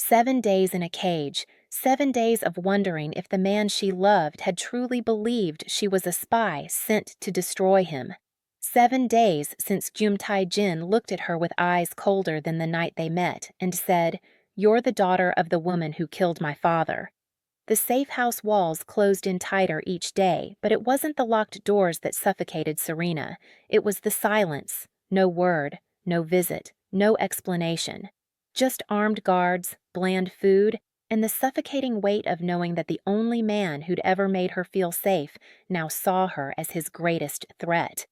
7 days in a cage, 7 days of wondering if the man she loved had truly believed she was a spy sent to destroy him. 7 days since Tae-jin looked at her with eyes colder than the night they met and said, "You're the daughter of the woman who killed my father." The safe house walls closed in tighter each day, but it wasn't the locked doors that suffocated Serena. It was the silence. No word, no visit, no explanation. Just armed guards, bland food, and the suffocating weight of knowing that the only man who'd ever made her feel safe now saw her as his greatest threat.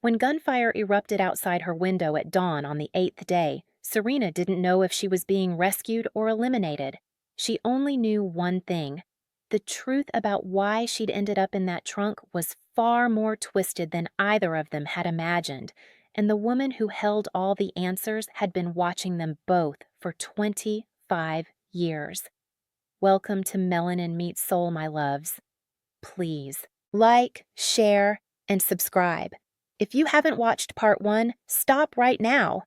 When gunfire erupted outside her window at dawn on the 8th day, Serena didn't know if she was being rescued or eliminated. She only knew one thing. The truth about why she'd ended up in that trunk was far more twisted than either of them had imagined, and the woman who held all the answers had been watching them both for 25 years. Welcome to Melanin Meets Seoul, my loves. Please, like, share, and subscribe. If you haven't watched part 1, stop right now.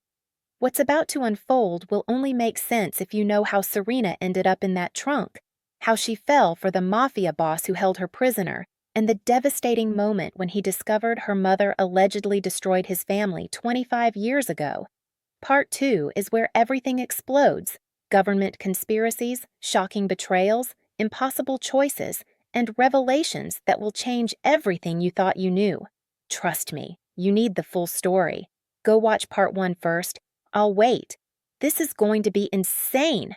What's about to unfold will only make sense if you know how Serena ended up in that trunk, how she fell for the Mafia boss who held her prisoner, and the devastating moment when he discovered her mother allegedly destroyed his family 25 years ago. Part 2 is where everything explodes: government conspiracies, shocking betrayals, impossible choices, and revelations that will change everything you thought you knew. Trust me, you need the full story. Go watch part 1 first. I'll wait. This is going to be insane.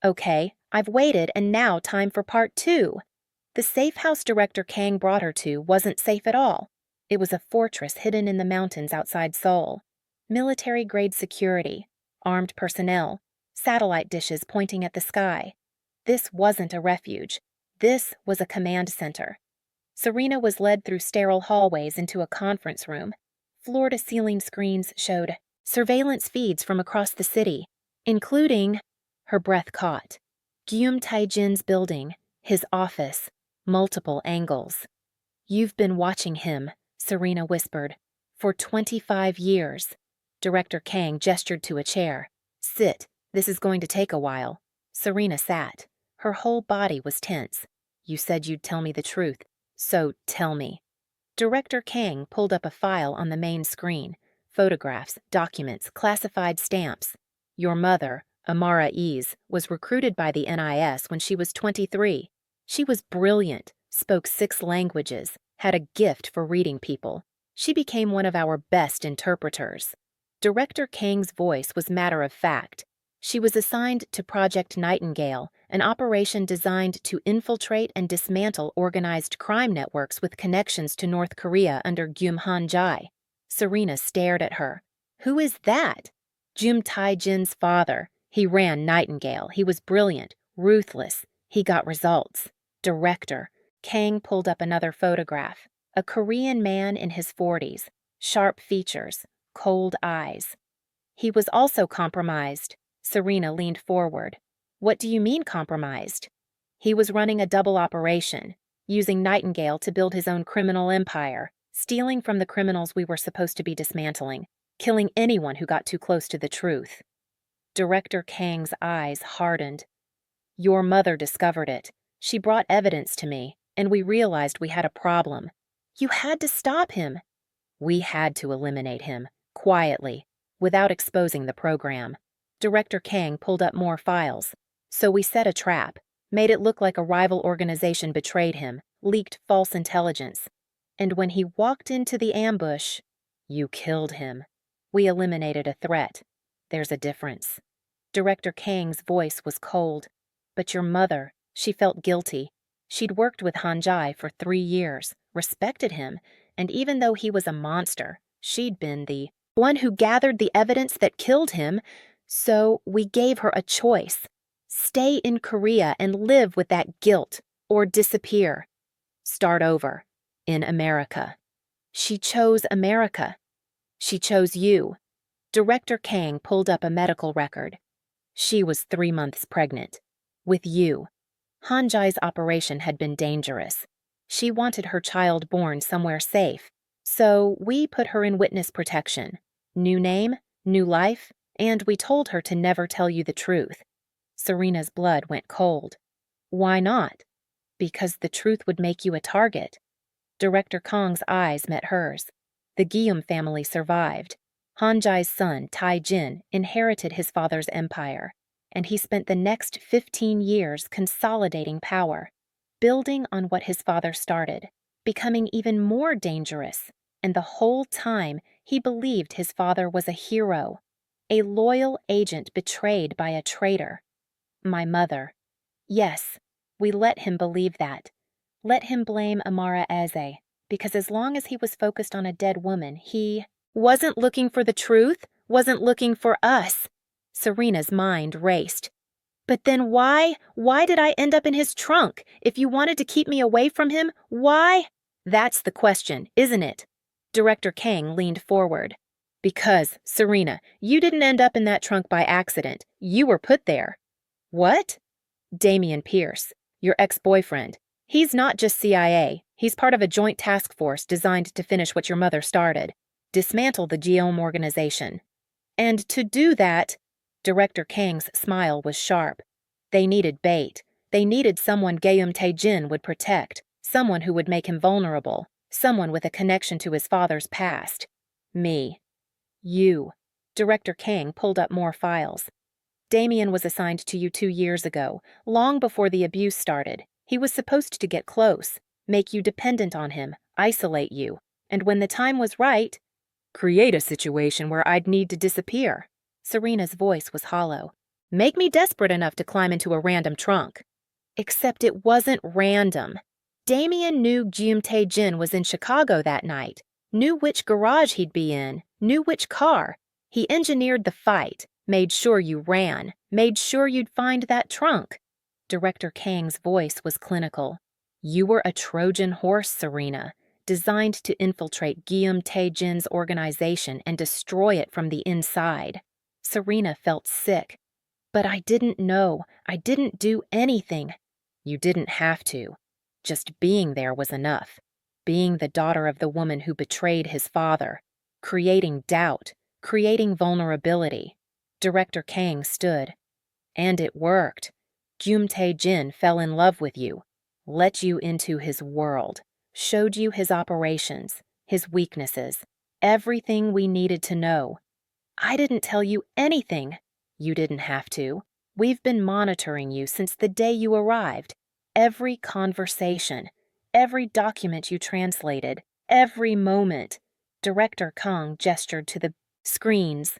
Okay, I've waited, and now time for part 2. The safe house Director Kang brought her to wasn't safe at all. It was a fortress hidden in the mountains outside Seoul. Military-grade security, armed personnel, satellite dishes pointing at the sky. This wasn't a refuge. This was a command center. Serena was led through sterile hallways into a conference room. Floor-to-ceiling screens showed surveillance feeds from across the city, including, her breath caught, Geum Tae-jin's building, his office, multiple angles. "You've been watching him," Serena whispered, "for 25 years. Director Kang gestured to a chair. "Sit, this is going to take a while." Serena sat. Her whole body was tense. "You said you'd tell me the truth, so tell me." Director Kang pulled up a file on the main screen. Photographs, documents, classified stamps. "Your mother, Amara Ease, was recruited by the NIS when she was 23. She was brilliant, spoke 6 languages, had a gift for reading people. She became one of our best interpreters." Director Kang's voice was matter-of-fact. She was assigned to Project Nightingale, an operation designed to infiltrate and dismantle organized crime networks with connections to North Korea under Geum Han-jae. Serena stared at her. "Who is that?" "Geum Tae-jin's father. He ran Nightingale. He was brilliant, ruthless. He got results." Director. Kang pulled up another photograph. A Korean man in his 40s. Sharp features, cold eyes. "He was also compromised." Serena leaned forward. "What do you mean compromised?" "He was running a double operation, using Nightingale to build his own criminal empire, stealing from the criminals we were supposed to be dismantling, killing anyone who got too close to the truth." Director Kang's eyes hardened. "Your mother discovered it. She brought evidence to me, and we realized we had a problem. You had to stop him." "We had to eliminate him, quietly, without exposing the program." Director Kang pulled up more files. "So we set a trap, made it look like a rival organization betrayed him, leaked false intelligence. And when he walked into the ambush, you killed him. We eliminated a threat. There's a difference." Director Kang's voice was cold. "But your mother, she felt guilty. She'd worked with Han-jae for 3 years, respected him, and even though he was a monster, she'd been the one who gathered the evidence that killed him. So we gave her a choice. Stay in Korea and live with that guilt, or disappear. Start over. In America." She chose America. She chose you. Director Kang pulled up a medical record. She was 3 months pregnant. With you. Han-jae's operation had been dangerous. She wanted her child born somewhere safe. So we put her in witness protection. New name, new life, and we told her to never tell you the truth. Serena's blood went cold. Why not? Because the truth would make you a target. Director Kang's eyes met hers. The Geum family survived. Hanjai's son, Tae-jin, inherited his father's empire, and he spent the next 15 years consolidating power, building on what his father started, becoming even more dangerous, and the whole time he believed his father was a hero, a loyal agent betrayed by a traitor. My mother. Yes, we let him believe that. Let him blame Amara Eze, because as long as he was focused on a dead woman, he wasn't looking for the truth, wasn't looking for us. Serena's mind raced. But then why did I end up in his trunk? If you wanted to keep me away from him, why? That's the question, isn't it? Director Kang leaned forward. Because, Serena, you didn't end up in that trunk by accident. You were put there. What? Damian Pierce, your ex-boyfriend. He's not just CIA. He's part of a joint task force designed to finish what your mother started. Dismantle the Geum organization. And to do that, Director Kang's smile was sharp. They needed bait. They needed someone Geum Tae-jin would protect, someone who would make him vulnerable, someone with a connection to his father's past. Me. You. Director Kang pulled up more files. Damian was assigned to you 2 years ago, long before the abuse started. He was supposed to get close, make you dependent on him, isolate you, and when the time was right, create a situation where I'd need to disappear. Serena's voice was hollow. Make me desperate enough to climb into a random trunk. Except it wasn't random. Damian knew Geum Tae-jin was in Chicago that night, knew which garage he'd be in, knew which car. He engineered the fight, made sure you ran, made sure you'd find that trunk. Director Kang's voice was clinical. You were a Trojan horse, Serena, designed to infiltrate Geum Tae-jin's organization and destroy it from the inside. Serena felt sick. But I didn't know. I didn't do anything. You didn't have to. Just being there was enough. Being the daughter of the woman who betrayed his father. Creating doubt. Creating vulnerability. Director Kang stood. And it worked. Geum Tae-jin fell in love with you, let you into his world, showed you his operations, his weaknesses, everything we needed to know. I didn't tell you anything. You didn't have to. We've been monitoring you since the day you arrived. Every conversation, every document you translated, every moment. Director Kang gestured to the screens.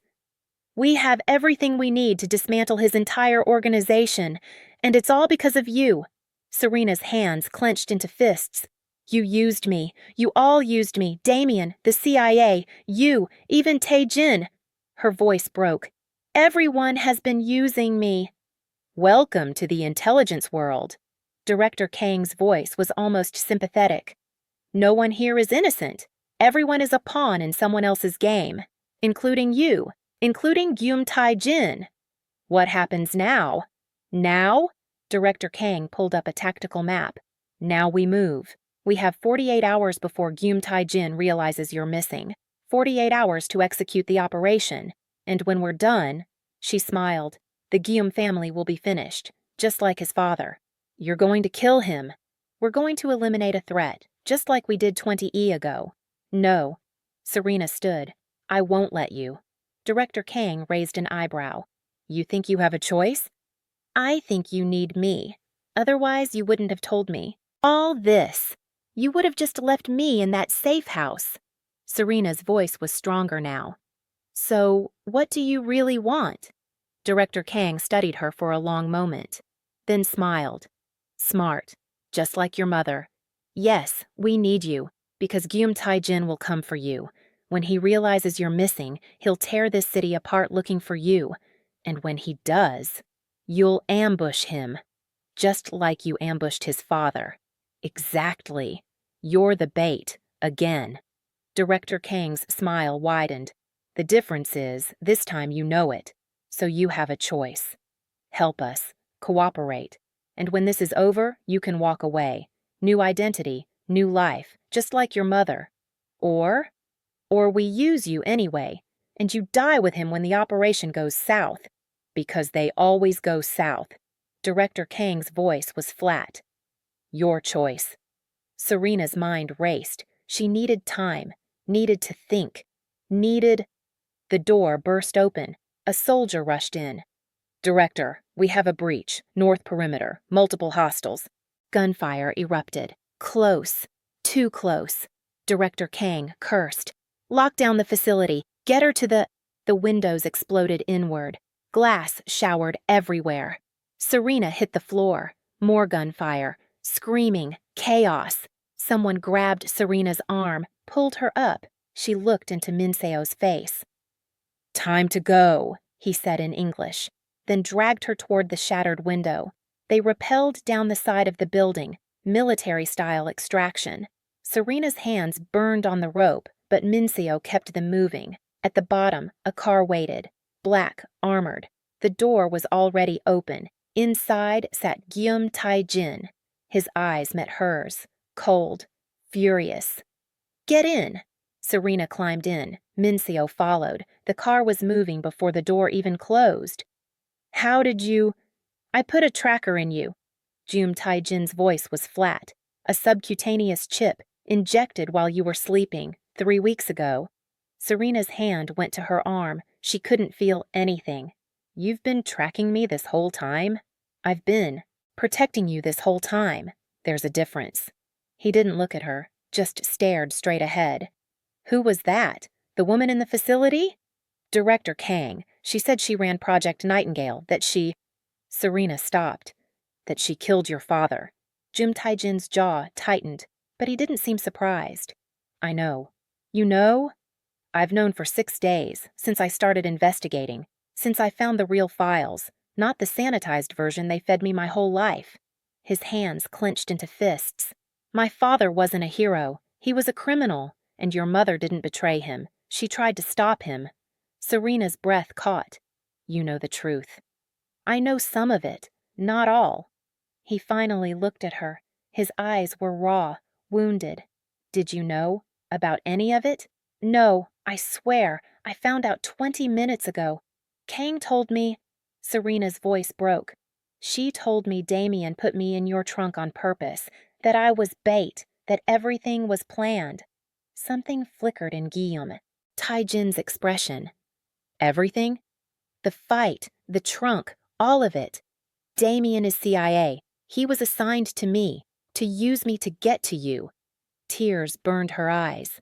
We have everything we need to dismantle his entire organization, and it's all because of you. Serena's hands clenched into fists. You used me. You all used me. Damian, the CIA, you, even Tae-jin. Her voice broke. Everyone has been using me. Welcome to the intelligence world. Director Kang's voice was almost sympathetic. No one here is innocent. Everyone is a pawn in someone else's game, including you. Including Geum Tae-jin. What happens now? Now? Director Kang pulled up a tactical map. Now we move. We have 48 hours before Geum Tae-jin realizes you're missing. 48 hours to execute the operation. And when we're done, she smiled, the Geum family will be finished, just like his father. You're going to kill him. We're going to eliminate a threat, just like we did 20E ago. No. Serena stood. I won't let you. Director Kang raised an eyebrow. You think you have a choice? I think you need me. Otherwise, you wouldn't have told me. All this. You would have just left me in that safe house. Serena's voice was stronger now. So, what do you really want? Director Kang studied her for a long moment, then smiled. Smart. Just like your mother. Yes, we need you, because Geum Tae-jin will come for you. When he realizes you're missing, he'll tear this city apart looking for you. And when he does, you'll ambush him. Just like you ambushed his father. Exactly. You're the bait, again. Director Kang's smile widened. The difference is, this time you know it. So you have a choice. Help us. Cooperate. And when this is over, you can walk away. New identity, new life, just like your mother. Or we use you anyway, and you die with him when the operation goes south. Because they always go south. Director Kang's voice was flat. Your choice. Serena's mind raced. She needed time, needed to think, needed... The door burst open. A soldier rushed in. Director, we have a breach. North perimeter. Multiple hostiles. Gunfire erupted. Close. Too close. Director Kang cursed. Lock down the facility. Get her to the... The windows exploded inward. Glass showered everywhere. Serena hit the floor. More gunfire. Screaming. Chaos. Someone grabbed Serena's arm, pulled her up. She looked into Minseo's face. Time to go, he said in English, then dragged her toward the shattered window. They rappelled down the side of the building, military-style extraction. Serena's hands burned on the rope, but Minseo kept them moving. At the bottom, a car waited, black, armored. The door was already open. Inside sat Geum Tae-jin. His eyes met hers, cold, furious. Get in! Serena climbed in. Minseo followed. The car was moving before the door even closed. How did you... I put a tracker in you. Geum Tae-jin's voice was flat. A subcutaneous chip, injected while you were sleeping, 3 weeks ago. Serena's hand went to her arm. She couldn't feel anything. You've been tracking me this whole time? I've been protecting you this whole time. There's a difference. He didn't look at her, just stared straight ahead. Who was that? The woman in the facility? Director Kang. She said she ran Project Nightingale, that she... Serena stopped. That she killed your father. Geum Tae-jin's jaw tightened, but he didn't seem surprised. I know. You know? I've known for 6 days, since I started investigating, since I found the real files, not the sanitized version they fed me my whole life. His hands clenched into fists. My father wasn't a hero. He was a criminal, and your mother didn't betray him. She tried to stop him. Serena's breath caught. You know the truth. I know some of it, not all. He finally looked at her. His eyes were raw, wounded. Did you know? About any of it? No, I swear. I found out 20 minutes ago. Kang told me... Serena's voice broke. She told me Damien put me in your trunk on purpose, that I was bait, that everything was planned. Something flickered in Geum. Tae-jin's expression. Everything? The fight, the trunk, all of it. Damien is CIA. He was assigned to me, to use me to get to you. Tears burned her eyes.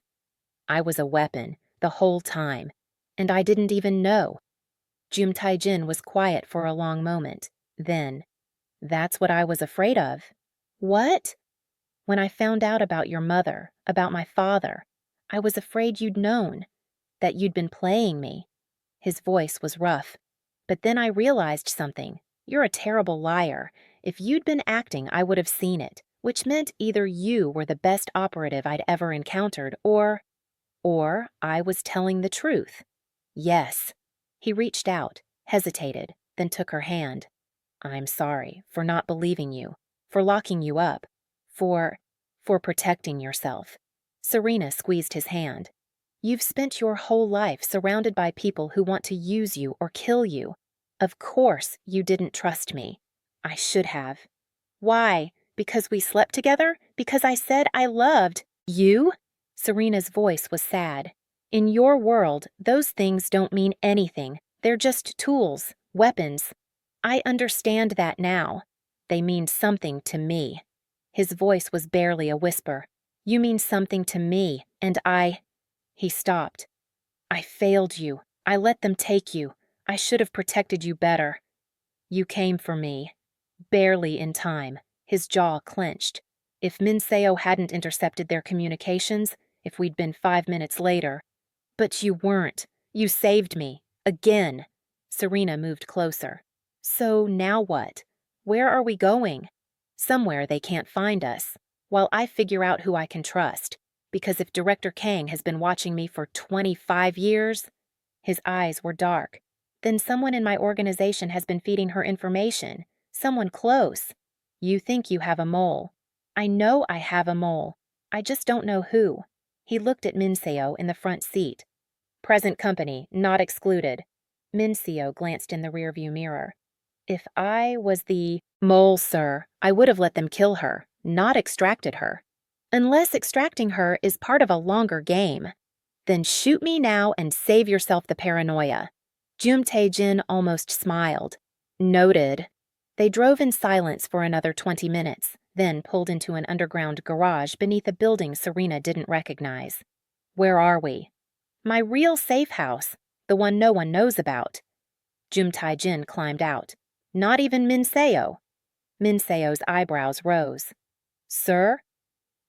I was a weapon, the whole time, and I didn't even know. Geum Tae-jin was quiet for a long moment. Then, that's what I was afraid of. What? When I found out about your mother, about my father, I was afraid you'd known, that you'd been playing me. His voice was rough. But then I realized something. You're a terrible liar. If you'd been acting, I would have seen it, which meant either you were the best operative I'd ever encountered, or I was telling the truth. Yes. He reached out, hesitated, then took her hand. I'm sorry for not believing you, for locking you up, for protecting yourself. Serena squeezed his hand. You've spent your whole life surrounded by people who want to use you or kill you. Of course you didn't trust me. I should have. Why? Because we slept together? Because I said I loved you? Serena's voice was sad. In your world, those things don't mean anything. They're just tools, weapons. I understand that now. They mean something to me. His voice was barely a whisper. You mean something to me, and I... He stopped. I failed you. I let them take you. I should have protected you better. You came for me. Barely in time. His jaw clenched. If Minseo hadn't intercepted their communications, if we'd been 5 minutes later. But you weren't. You saved me. Again. Serena moved closer. So now what? Where are we going? Somewhere they can't find us, while I figure out who I can trust. Because if Director Kang has been watching me for 25 years... His eyes were dark. Then someone in my organization has been feeding her information. Someone close. You think you have a mole. I know I have a mole. I just don't know who. He looked at Minseo in the front seat. Present company, not excluded. Min-seo glanced in the rearview mirror. If I was the mole, sir, I would have let them kill her, not extracted her. Unless extracting her is part of a longer game. Then shoot me now and save yourself the paranoia. Tae-jin almost smiled. Noted. They drove in silence for another 20 minutes, then pulled into an underground garage beneath a building Serena didn't recognize. Where are we? My real safe house, the one no one knows about. Tae-jin climbed out. Not even Min-seo. Min-seo's eyebrows rose. Sir?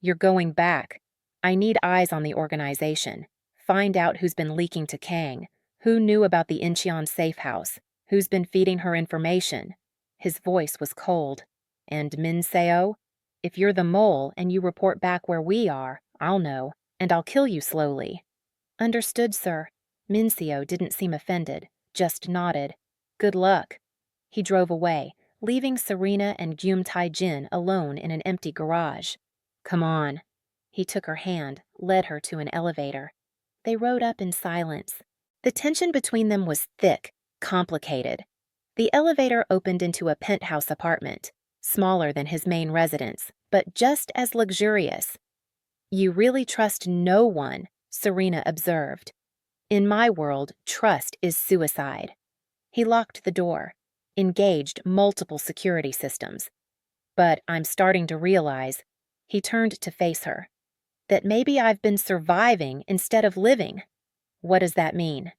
You're going back. I need eyes on the organization. Find out who's been leaking to Kang, who knew about the Incheon safe house, who's been feeding her information. His voice was cold. And Min-seo? If you're the mole and you report back where we are, I'll know, and I'll kill you slowly. Understood, sir. Min-seo didn't seem offended, just nodded. Good luck. He drove away, leaving Serena and Geum Tae-jin alone in an empty garage. Come on. He took her hand, led her to an elevator. They rode up in silence. The tension between them was thick, complicated. The elevator opened into a penthouse apartment, smaller than his main residence, but just as luxurious. You really trust no one, Serena observed. In my world, trust is suicide. He locked the door, engaged multiple security systems. But I'm starting to realize, he turned to face her, that maybe I've been surviving instead of living. What does that mean?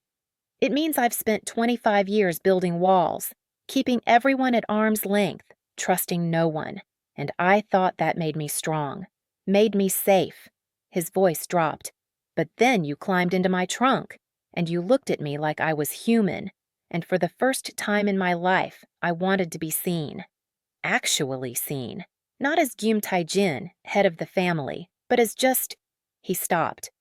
It means I've spent 25 years building walls, keeping everyone at arm's length, trusting no one, and I thought that made me strong, made me safe. His voice dropped. But then you climbed into my trunk, and you looked at me like I was human, and for the first time in my life, I wanted to be seen. Actually seen. Not as Geum Tae-jin, head of the family, but as just... He stopped.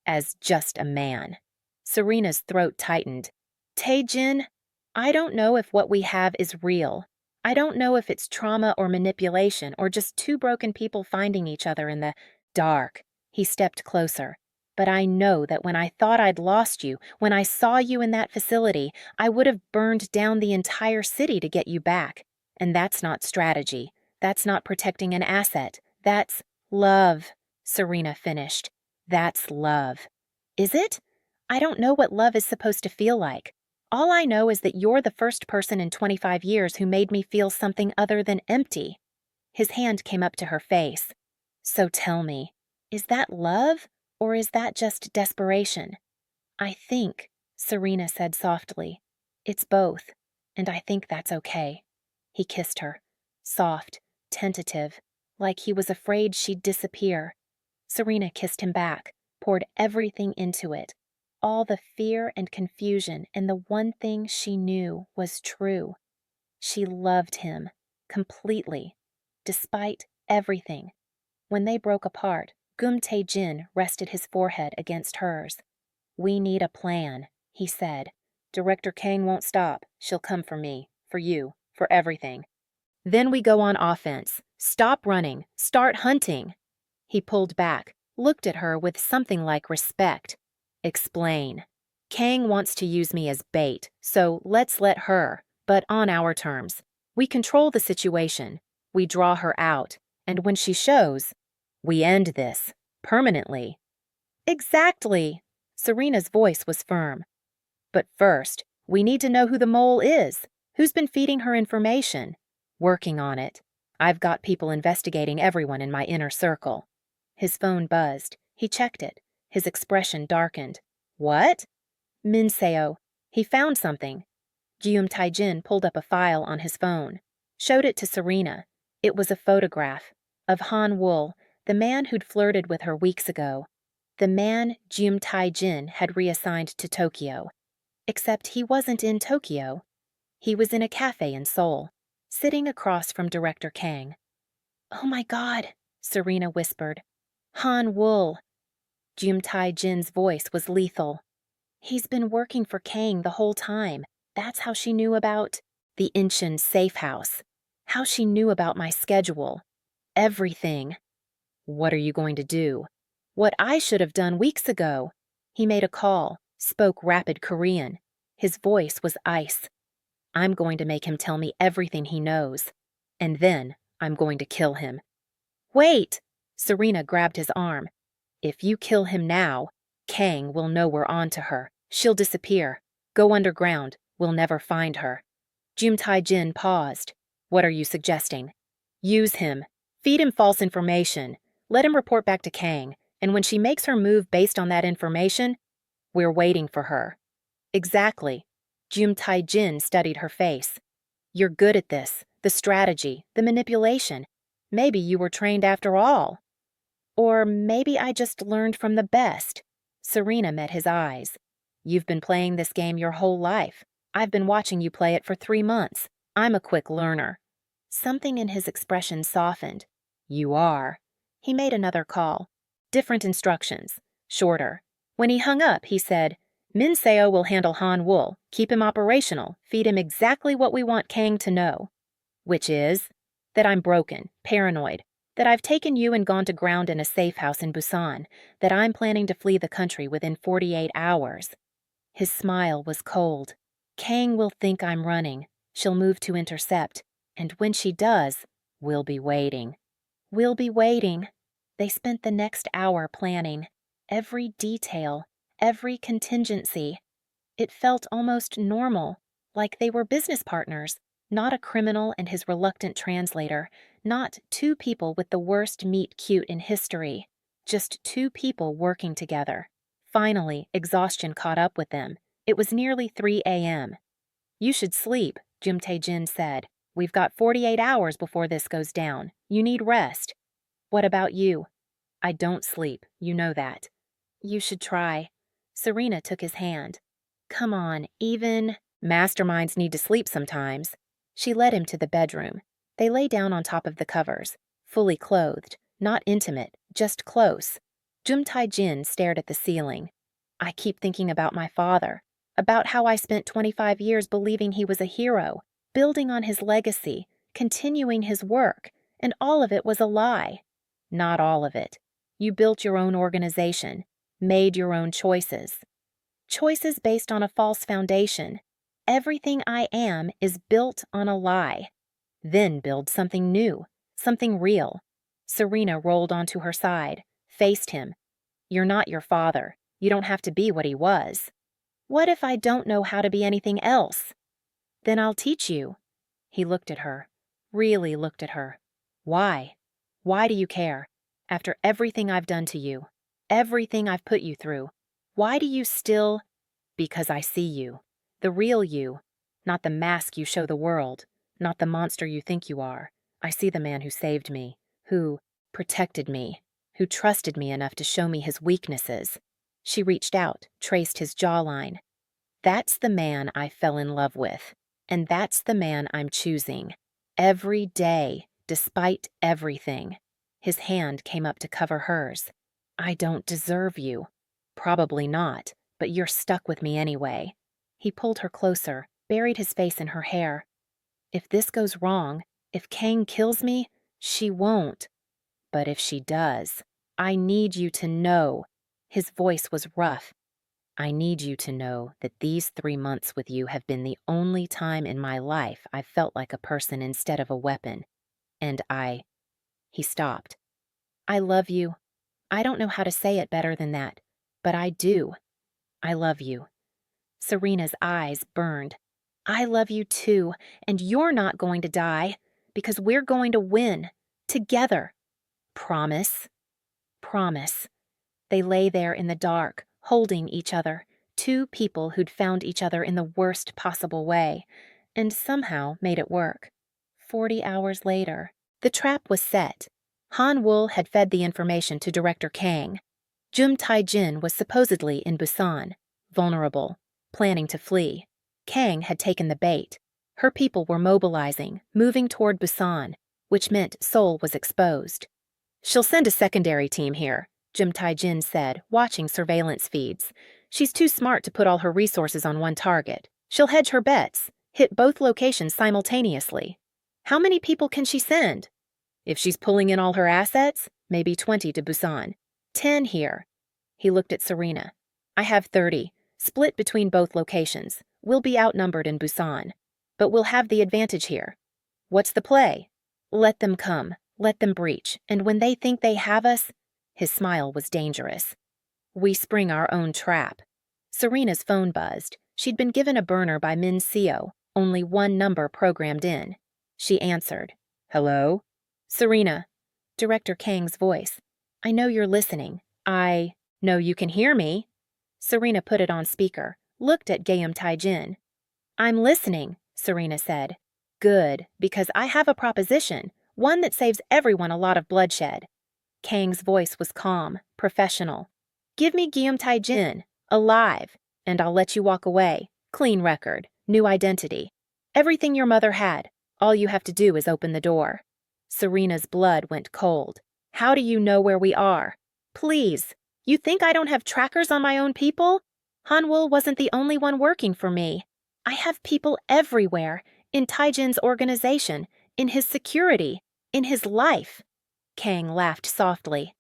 As just a man. Serena's throat tightened. Tae-jin, I don't know if what we have is real. I don't know if it's trauma or manipulation or just two broken people finding each other in the dark. He stepped closer. But I know that when I thought I'd lost you, when I saw you in that facility, I would have burned down the entire city to get you back. And that's not strategy. That's not protecting an asset. That's love, Serena finished. That's love. Is it? I don't know what love is supposed to feel like. All I know is that you're the first person in 25 years who made me feel something other than empty. His hand came up to her face. So tell me, is that love? Or is that just desperation? I think, Serena said softly, it's both, and I think that's okay. He kissed her, soft, tentative, like he was afraid she'd disappear. Serena kissed him back, poured everything into it, all the fear and confusion, and the one thing she knew was true. She loved him, completely, despite everything. When they broke apart, Geum Tae-jin rested his forehead against hers. We need a plan, he said. Director Kang won't stop. She'll come for me, for you, for everything. Then we go on offense. Stop running. Start hunting. He pulled back, looked at her with something like respect. Explain. Kang wants to use me as bait, so let's let her, but on our terms. We control the situation. We draw her out, and when she shows, we end this, permanently. Exactly. Serena's voice was firm. But first, we need to know who the mole is, who's been feeding her information. Working on it. I've got people investigating everyone in my inner circle. His phone buzzed. He checked it. His expression darkened. What? Min-seo. He found something. Geum Tae-jin pulled up a file on his phone. Showed it to Serena. It was a photograph of Han-wol, the man who'd flirted with her weeks ago. The man Geum Tae-jin had reassigned to Tokyo. Except he wasn't in Tokyo. He was in a cafe in Seoul, sitting across from Director Kang. Oh my God, Serena whispered. Han-wol. Geum Tae-jin's voice was lethal. He's been working for Kang the whole time. That's how she knew about the Incheon safe house. How she knew about my schedule. Everything. What are you going to do? What I should have done weeks ago. He made a call, spoke rapid Korean. His voice was ice. I'm going to make him tell me everything he knows. And then I'm going to kill him. Wait! Serena grabbed his arm. If you kill him now, Kang will know we're on to her. She'll disappear. Go underground. We'll never find her. Tae-jin paused. What are you suggesting? Use him. Feed him false information. Let him report back to Kang. And when she makes her move based on that information, we're waiting for her. Exactly. Tae-jin studied her face. You're good at this. The strategy, the manipulation. Maybe you were trained after all. Or maybe I just learned from the best. Serena met his eyes. You've been playing this game your whole life. I've been watching you play it for 3 months. I'm a quick learner. Something in his expression softened. You are. He made another call. Different instructions. Shorter. When he hung up, he said, Min Seo will handle Han Wool. Keep him operational. Feed him exactly what we want Kang to know. Which is that I'm broken, paranoid, that I've taken you and gone to ground in a safe house in Busan, that I'm planning to flee the country within 48 hours. His smile was cold. Kang will think I'm running. She'll move to intercept. And when she does, we'll be waiting. We'll be waiting. They spent the next hour planning. Every detail, every contingency. It felt almost normal, like they were business partners, not a criminal and his reluctant translator, not 2 people with the worst meet cute in history, just 2 people working together. Finally, exhaustion caught up with them. It was nearly 3 a.m. You should sleep, Tae-jin said. We've got 48 hours before this goes down. You need rest. What about you? I don't sleep, you know that. You should try. Serena took his hand. Come on, even masterminds need to sleep sometimes. She led him to the bedroom. They lay down on top of the covers, fully clothed, not intimate, just close. Tae-jin stared at the ceiling. I keep thinking about my father, about how I spent 25 years believing he was a hero, building on his legacy, continuing his work, and all of it was a lie. Not all of it. You built your own organization, made your own choices. Choices based on a false foundation. Everything I am is built on a lie. Then build something new, something real. Serena rolled onto her side, faced him. You're not your father. You don't have to be what he was. What if I don't know how to be anything else? Then I'll teach you. He looked at her, really looked at her. Why? Why do you care? After everything I've done to you, everything I've put you through, why do you still? Because I see you, the real you, not the mask you show the world, not the monster you think you are. I see the man who saved me, who protected me, who trusted me enough to show me his weaknesses. She reached out, traced his jawline. That's the man I fell in love with, and that's the man I'm choosing. Every day, despite everything. His hand came up to cover hers. I don't deserve you. Probably not, but you're stuck with me anyway. He pulled her closer, buried his face in her hair. If this goes wrong, if Kang kills me, she won't. But if she does, I need you to know. His voice was rough. I need you to know that these 3 months with you have been the only time in my life I've felt like a person instead of a weapon. And He stopped. I love you. I don't know how to say it better than that, but I do. I love you. Serena's eyes burned. I love you too, and you're not going to die, because we're going to win. Together. Promise? Promise. They lay there in the dark, holding each other, 2 people who'd found each other in the worst possible way, and somehow made it work. 40 hours later, the trap was set. Han Wool had fed the information to Director Kang. Tae-jin was supposedly in Busan, vulnerable, planning to flee. Kang had taken the bait. Her people were mobilizing, moving toward Busan, which meant Seoul was exposed. She'll send a secondary team here, Tae-jin said, watching surveillance feeds. She's too smart to put all her resources on one target. She'll hedge her bets, hit both locations simultaneously. How many people can she send? If she's pulling in all her assets, maybe 20 to Busan. 10 here. He looked at Serena. I have 30, split between both locations. We'll be outnumbered in Busan. But we'll have the advantage here. What's the play? Let them come, let them breach, and when they think they have us, his smile was dangerous. We spring our own trap. Serena's phone buzzed. She'd been given a burner by Min Seo, only one number programmed in. She answered. Hello? Serena. Director Kang's voice. I know you're listening. I know you can hear me. Serena put it on speaker, looked at Geum Tae-jin. I'm listening, Serena said. Good, because I have a proposition, one that saves everyone a lot of bloodshed. Kang's voice was calm, professional. Give me Geum Tae-jin, alive, and I'll let you walk away. Clean record, new identity. Everything your mother had. All you have to do is open the door. Serena's blood went cold. How do you know where we are? Please, you think I don't have trackers on my own people? Hanwoo wasn't the only one working for me. I have people everywhere, in Tae-jin's organization, in his security, in his life. Kang laughed softly.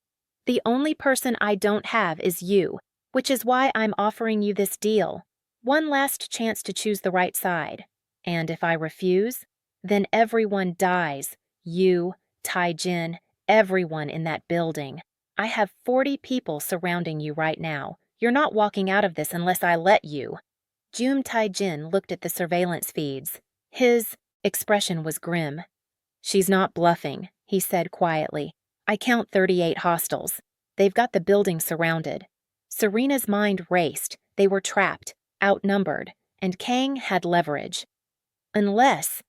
The only person I don't have is you, which is why I'm offering you this deal. One last chance to choose the right side. And if I refuse, then everyone dies. You, Tae-jin, everyone in that building. I have 40 people surrounding you right now. You're not walking out of this unless I let you. Geum Tae-jin looked at the surveillance feeds. His expression was grim. She's not bluffing, he said quietly. I count 38 hostiles. They've got the building surrounded. Serena's mind raced. They were trapped, outnumbered, and Kang had leverage. Unless...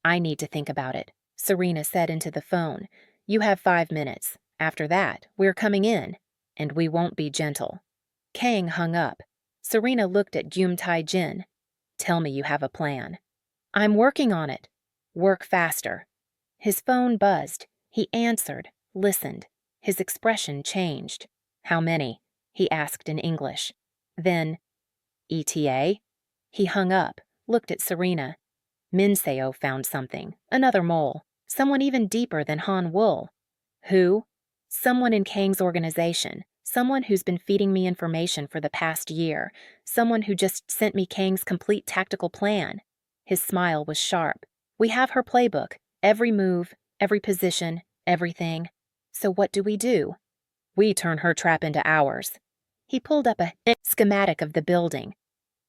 I need to think about it, Serena said into the phone. You have 5 minutes. After that, we're coming in, and we won't be gentle. Kang hung up. Serena looked at Geum Tae-jin. Tell me you have a plan. I'm working on it. Work faster. His phone buzzed. He answered, listened. His expression changed. How many? He asked in English. Then, ETA? He hung up, looked at Serena. Min Seo found something, another mole, someone even deeper than Hanwoo. Who? Someone in Kang's organization, someone who's been feeding me information for the past year, someone who just sent me Kang's complete tactical plan. His smile was sharp. We have her playbook, every move, every position, everything. So what do? We turn her trap into ours. He pulled up a schematic of the building.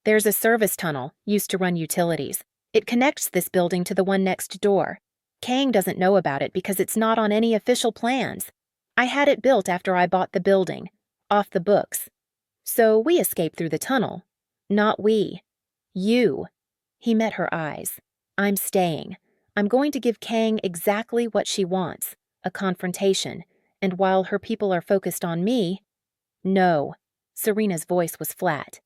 There's a service tunnel used to run utilities. It connects this building to the one next door. Kang doesn't know about it because it's not on any official plans. I had it built after I bought the building, off the books. So we escape through the tunnel. Not we. You. He met her eyes. I'm staying. I'm going to give Kang exactly what she wants, a confrontation, and while her people are focused on me... No. Serena's voice was flat.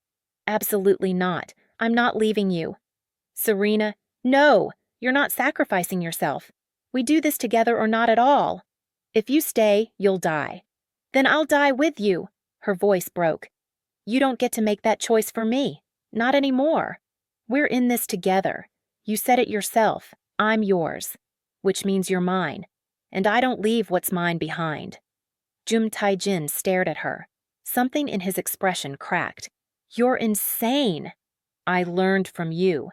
Absolutely not. I'm not leaving you. Serena, no! You're not sacrificing yourself. We do this together or not at all. If you stay, you'll die. Then I'll die with you. Her voice broke. You don't get to make that choice for me. Not anymore. We're in this together. You said it yourself. I'm yours. Which means you're mine. And I don't leave what's mine behind. Geum Tae-jin stared at her. Something in his expression cracked. You're insane. I learned from you.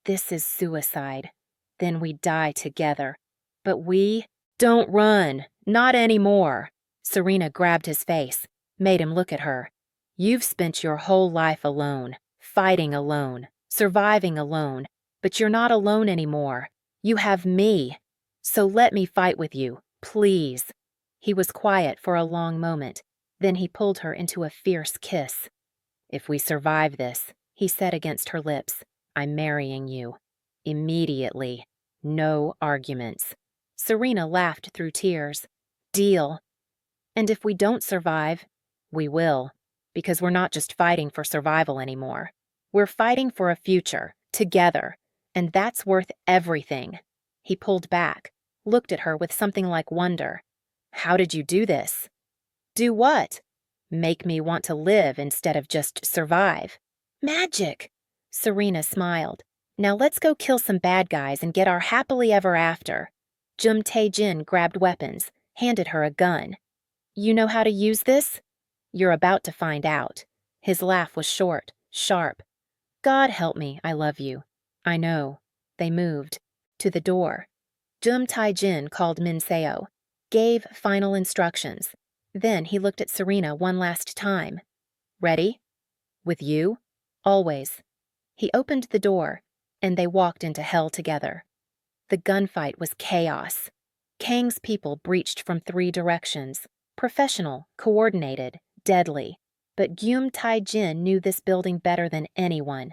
This is suicide. Then we die together. But we don't run. Not anymore. Serena grabbed his face, made him look at her. You've spent your whole life alone, fighting alone, surviving alone, but you're not alone anymore. You have me. So let me fight with you, please. He was quiet for a long moment. Then he pulled her into a fierce kiss. If we survive this, he said against her lips, I'm marrying you. Immediately. No arguments. Serena laughed through tears. Deal. And if we don't survive, we will. Because we're not just fighting for survival anymore. We're fighting for a future, together. And that's worth everything. He pulled back, looked at her with something like wonder. How did you do this? Do what? Make me want to live instead of just survive. Magic! Serena smiled. Now let's go kill some bad guys and get our happily ever after. Geum Tae-jin grabbed weapons, handed her a gun. You know how to use this? You're about to find out. His laugh was short, sharp. God help me, I love you. I know. They moved. To the door. Tae-jin called Min Seo, gave final instructions. Then he looked at Serena one last time. Ready? With you? Always. He opened the door, and they walked into hell together. The gunfight was chaos. Kang's people breached from 3 directions. Professional, coordinated, deadly. But Geum Tae-jin knew this building better than anyone.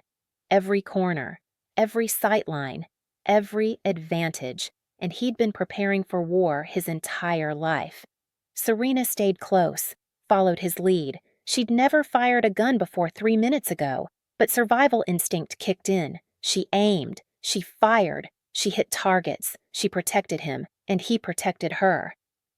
Every corner, every sightline, every advantage, and he'd been preparing for war his entire life. Serena stayed close, followed his lead. She'd never fired a gun before 3 minutes ago, but survival instinct kicked in. She aimed, she fired, she hit targets, she protected him, and he protected her.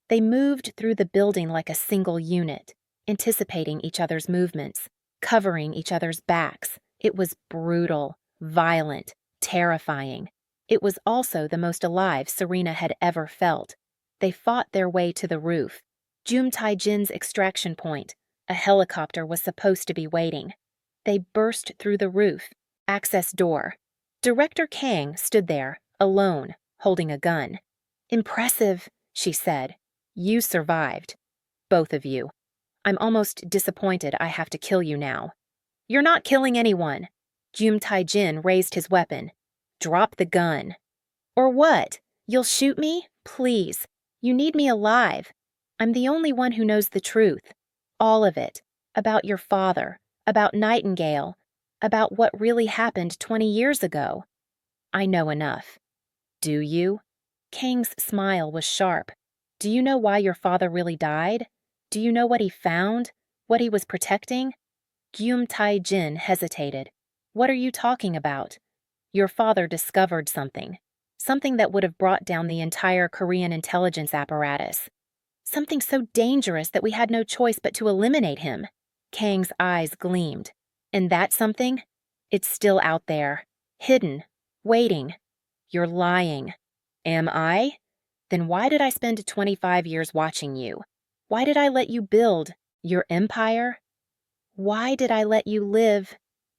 They moved through the building like a single unit, anticipating each other's movements, covering each other's backs. It was brutal, violent, terrifying. It was also the most alive Serena had ever felt. They fought their way to the roof. Geum Tae-jin's extraction point. A helicopter was supposed to be waiting. They burst through the roof. Access door. Director Kang stood there, alone, holding a gun. Impressive, she said. You survived. Both of you. I'm almost disappointed I have to kill you now. You're not killing anyone. Geum Tae-jin raised his weapon. Drop the gun. Or what? You'll shoot me? Please. You need me alive. I'm the only one who knows the truth. All of it. About your father. About Nightingale. About what really happened 20 years ago. I know enough. Do you? Kang's smile was sharp. Do you know why your father really died? Do you know what he found? What he was protecting? Geum Tae-jin hesitated. What are you talking about? Your father discovered something. Something that would have brought down the entire Korean intelligence apparatus. Something so dangerous that we had no choice but to eliminate him. Kang's eyes gleamed. And that something? It's still out there. Hidden. Waiting. You're lying. Am I? Then why did I spend 25 years watching you? Why did I let you build your empire? Why did I let you live?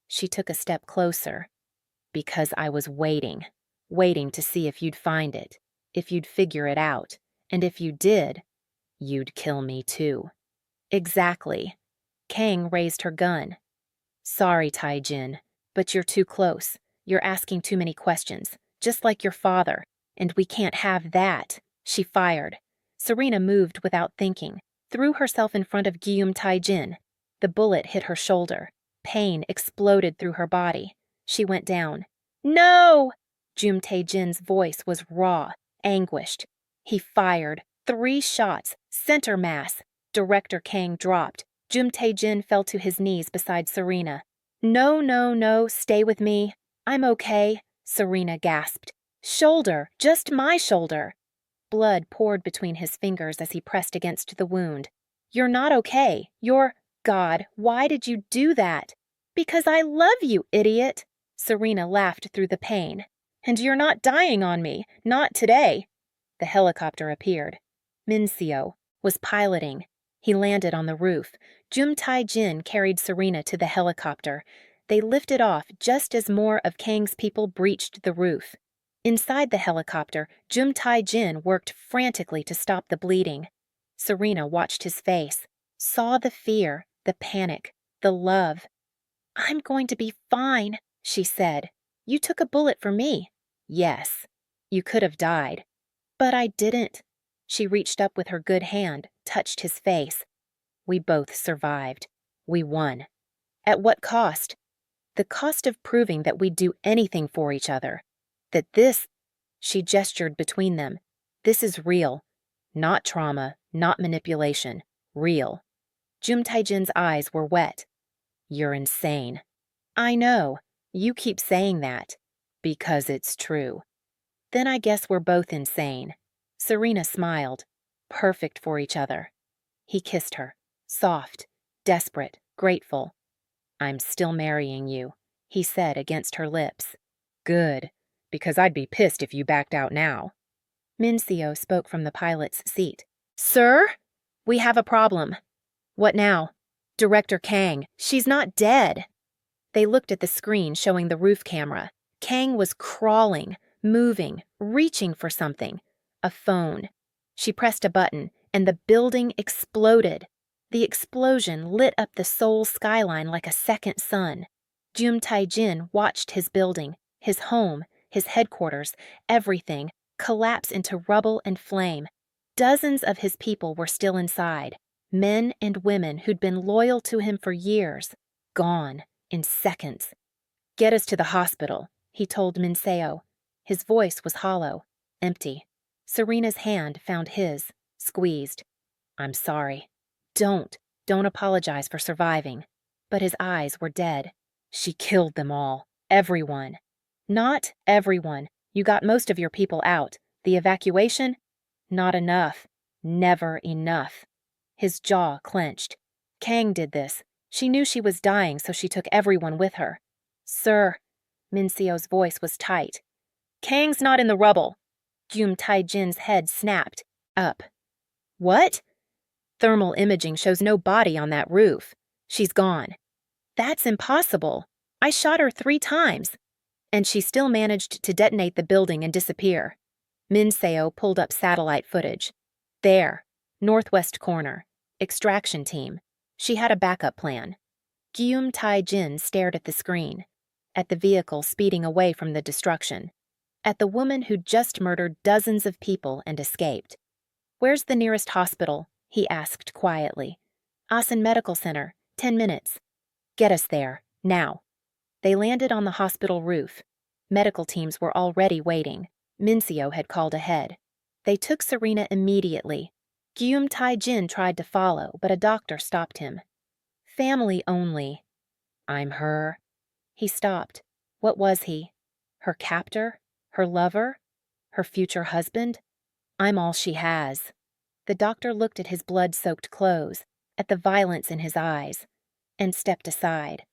She took a step closer. Because I was waiting to see if you'd find it, if you'd figure it out, and if you did, you'd kill me too. Exactly. Kang raised her gun. Sorry, Tae-jin, but you're too close. You're asking too many questions, just like your father, and we can't have that. She fired. Serena moved without thinking, threw herself in front of Geum Tae-jin. The bullet hit her shoulder. Pain exploded through her body. She went down. No! Geum Tae-jin's voice was raw, anguished. He fired. 3 shots, center mass. Director Kang dropped. Geum Tae-jin fell to his knees beside Serena. No, no, no, stay with me. I'm okay, Serena gasped. Shoulder, just my shoulder. Blood poured between his fingers as he pressed against the wound. You're not okay. You're... God, why did you do that? Because I love you, idiot. Serena laughed through the pain. And you're not dying on me. Not today. The helicopter appeared. Min Seo was piloting. He landed on the roof. Geum Tae-jin carried Serena to the helicopter. They lifted off just as more of Kang's people breached the roof. Inside the helicopter, Geum Tae-jin worked frantically to stop the bleeding. Serena watched his face, saw the fear, the panic, the love. I'm going to be fine, she said. You took a bullet for me. Yes. You could have died. But I didn't. She reached up with her good hand, touched his face. We both survived. We won. At what cost? The cost of proving that we'd do anything for each other. That this, she gestured between them, this is real. Not trauma, not manipulation. Real. Geum Tae-jin's eyes were wet. You're insane. I know. You keep saying that. Because it's true. Then I guess we're both insane. Serena smiled. Perfect for each other. He kissed her. Soft, desperate, grateful. I'm still marrying you, he said against her lips. Good, because I'd be pissed if you backed out now. Min Seo spoke from the pilot's seat. Sir? We have a problem. What now? Director Kang. She's not dead. They looked at the screen showing the roof camera. Kang was crawling, moving, reaching for something. A phone. She pressed a button, and the building exploded. The explosion lit up the Seoul skyline like a second sun. Tae-jin watched his building, his home, his headquarters, everything, collapse into rubble and flame. Dozens of his people were still inside. Men and women who'd been loyal to him for years. Gone in seconds. "Get us to the hospital," he told Minseo. His voice was hollow, empty. Serena's hand found his, squeezed. "I'm sorry." Don't apologize for surviving." But his eyes were dead. "She killed them all. Everyone." "Not everyone. You got most of your people out. The evacuation? Not enough. Never enough." His jaw clenched. "Kang did this. She knew she was dying, so she took everyone with her." "Sir," Minseo's voice was tight. "Kang's not in the rubble." Geum Tae-jin's head snapped. Up. "What?" "Thermal imaging shows no body on that roof. She's gone." "That's impossible. I shot her 3 times." "And she still managed to detonate the building and disappear." Minseo pulled up satellite footage. "There, northwest corner. Extraction team. She had a backup plan." Geum Tae-jin stared at the screen, at the vehicle speeding away from the destruction, at the woman who'd just murdered dozens of people and escaped. "Where's the nearest hospital?" he asked quietly. "Asan Medical Center, 10 minutes. "Get us there, now." They landed on the hospital roof. Medical teams were already waiting. Minseo had called ahead. They took Serena immediately. Geum Tae-jin tried to follow, but a doctor stopped him. "Family only." "I'm her." He stopped. What was he? Her captor? Her lover? Her future husband? "I'm all she has." The doctor looked at his blood-soaked clothes, at the violence in his eyes, and stepped aside.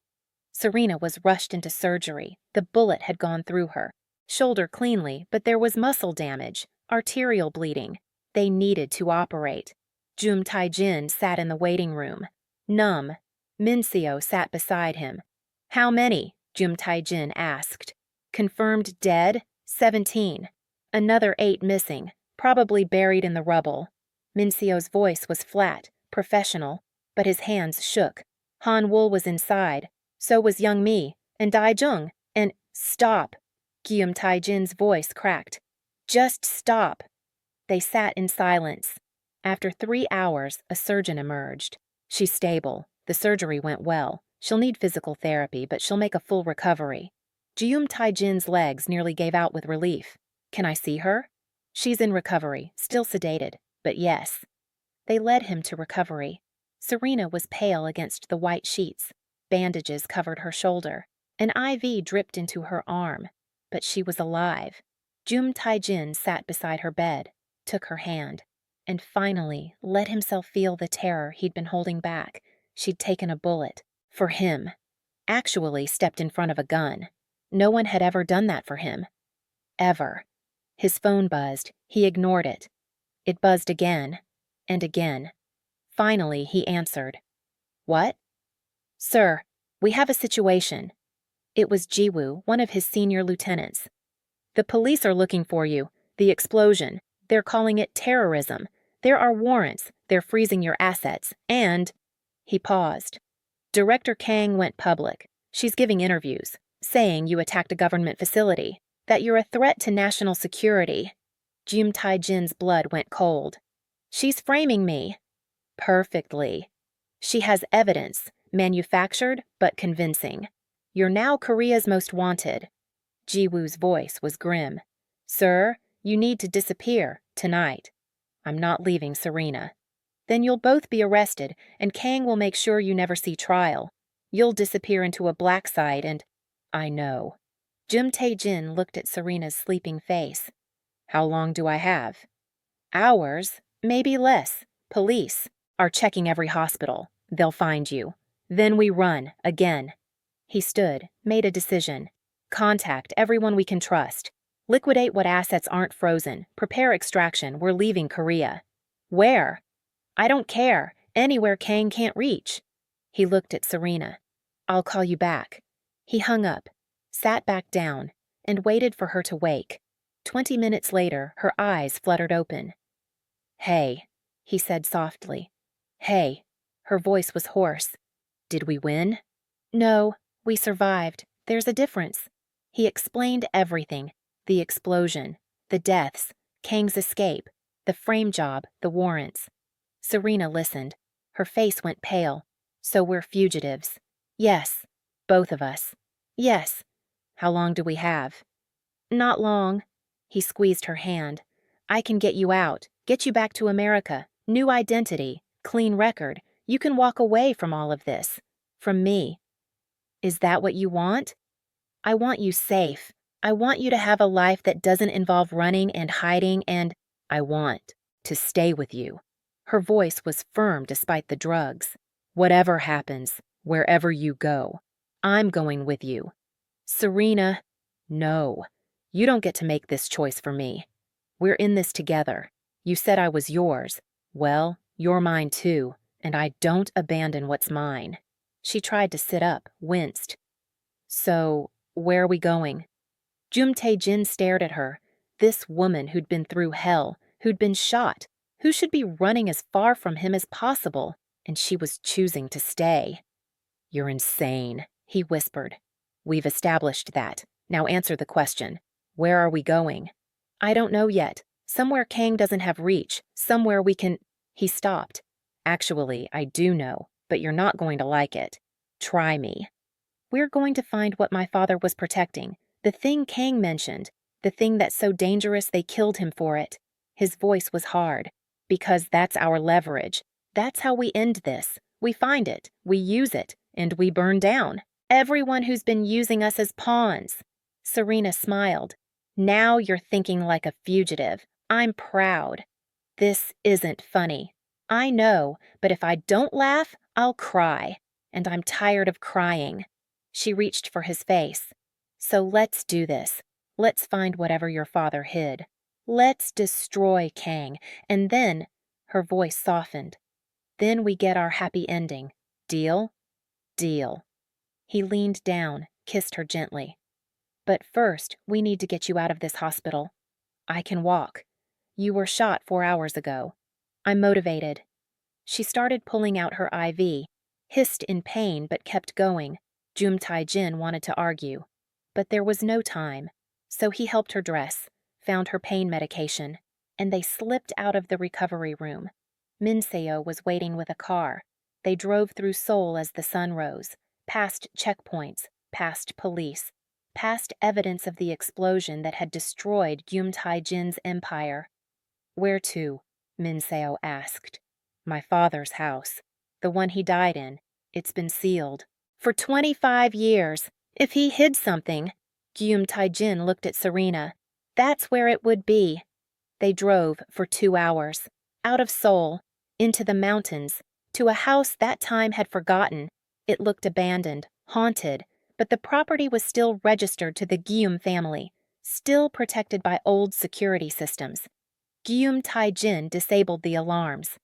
Serena was rushed into surgery. The bullet had gone through her. Shoulder cleanly, but there was muscle damage, arterial bleeding. They needed to operate. Geum Tae-jin sat in the waiting room, numb. Minseo sat beside him. "How many?" Geum Tae-jin asked. "Confirmed dead, 17. Another 8 missing, probably buried in the rubble." Minseo's voice was flat, professional, but his hands shook. "Han-wol was inside. So was Young Mi, and Dae-jung, and—" "Stop!" Geum Tae-jin's voice cracked. "Just stop." They sat in silence. After 3 hours, a surgeon emerged. "She's stable. The surgery went well. She'll need physical therapy, but she'll make a full recovery." Geum Tae-jin's legs nearly gave out with relief. "Can I see her?" "She's in recovery, still sedated, but yes." They led him to recovery. Serena was pale against the white sheets. Bandages covered her shoulder. An IV dripped into her arm, but she was alive. Geum Tae-jin sat beside her bed, took her hand, and finally let himself feel the terror he'd been holding back. She'd taken a bullet. For him. Actually stepped in front of a gun. No one had ever done that for him. Ever. His phone buzzed. He ignored it. It buzzed again, and again. Finally, he answered. "What?" "Sir, we have a situation." It was Jiwoo, one of his senior lieutenants. "The police are looking for you. The explosion. They're calling it terrorism. There are warrants. They're freezing your assets. And—" He paused. "Director Kang went public. She's giving interviews, saying you attacked a government facility, that you're a threat to national security." Geum Tae-jin's blood went cold. "She's framing me." "Perfectly. She has evidence, manufactured but convincing. You're now Korea's most wanted." Jiwoo's voice was grim. "Sir, you need to disappear, tonight." "I'm not leaving Serena." "Then you'll both be arrested, and Kang will make sure you never see trial. You'll disappear into a black site and—" "I know." Geum Tae-jin looked at Serena's sleeping face. "How long do I have?" "Hours, maybe less. Police are checking every hospital. They'll find you. Then we run, again." He stood, made a decision. "Contact everyone we can trust. Liquidate what assets aren't frozen. Prepare extraction. We're leaving Korea." "Where?" "I don't care. Anywhere Kang can't reach." He looked at Serena. "I'll call you back." He hung up, sat back down, and waited for her to wake. 20 minutes later, her eyes fluttered open. "Hey," he said softly. "Hey." Her voice was hoarse. "Did we win?" "No, we survived. There's a difference." He explained everything: the explosion, the deaths, Kang's escape, the frame job, the warrants. Serena listened. Her face went pale. "So we're fugitives." "Yes. Both of us." "Yes." "How long do we have?" "Not long." He squeezed her hand. "I can get you out, get you back to America, new identity, clean record. You can walk away from all of this. From me." "Is that what you want?" "I want you safe. I want you to have a life that doesn't involve running and hiding and I want to stay with you." Her voice was firm despite the drugs. "Whatever happens, wherever you go, I'm going with you." "Serena." "No. You don't get to make this choice for me. We're in this together. You said I was yours. Well, you're mine too, and I don't abandon what's mine." She tried to sit up, winced. "So, where are we going?" Tae-jin stared at her. This woman who'd been through hell, who'd been shot, who should be running as far from him as possible, and she was choosing to stay. "You're insane," he whispered. "We've established that. Now answer the question. Where are we going?" "I don't know yet. Somewhere Kang doesn't have reach. Somewhere we can—" He stopped. "Actually, I do know, but you're not going to like it. Try me. We're going to find what my father was protecting, the thing Kang mentioned, the thing that's so dangerous they killed him for it." His voice was hard. "Because that's our leverage. That's how we end this. We find it, we use it, and we burn down everyone who's been using us as pawns." Serena smiled. "Now you're thinking like a fugitive. I'm proud." "This isn't funny. I know, but if I don't laugh, I'll cry. And I'm tired of crying." She reached for his face. "So let's do this. Let's find whatever your father hid. Let's destroy Kang, and then—" her voice softened. "Then we get our happy ending. Deal?" "Deal." He leaned down, kissed her gently. "But first, we need to get you out of this hospital." "I can walk. You were shot 4 hours ago." "I'm motivated." She started pulling out her IV, hissed in pain but kept going. Tae-jin wanted to argue, but there was no time. So he helped her dress, found her pain medication, and they slipped out of the recovery room. Seo was waiting with a car. They drove through Seoul as the sun rose, past checkpoints, past police, past evidence of the explosion that had destroyed Tae-jin's empire. "Where to?" Seo asked. "My father's house. The one he died in. It's been sealed." "For 25 years. If he hid something—" Tae-jin looked at Serena. "That's where it would be." They drove for 2 hours. Out of Seoul, into the mountains, to a house that time had forgotten. It looked abandoned, haunted, but the property was still registered to the Geum family, still protected by old security systems. Tae-jin disabled the alarms.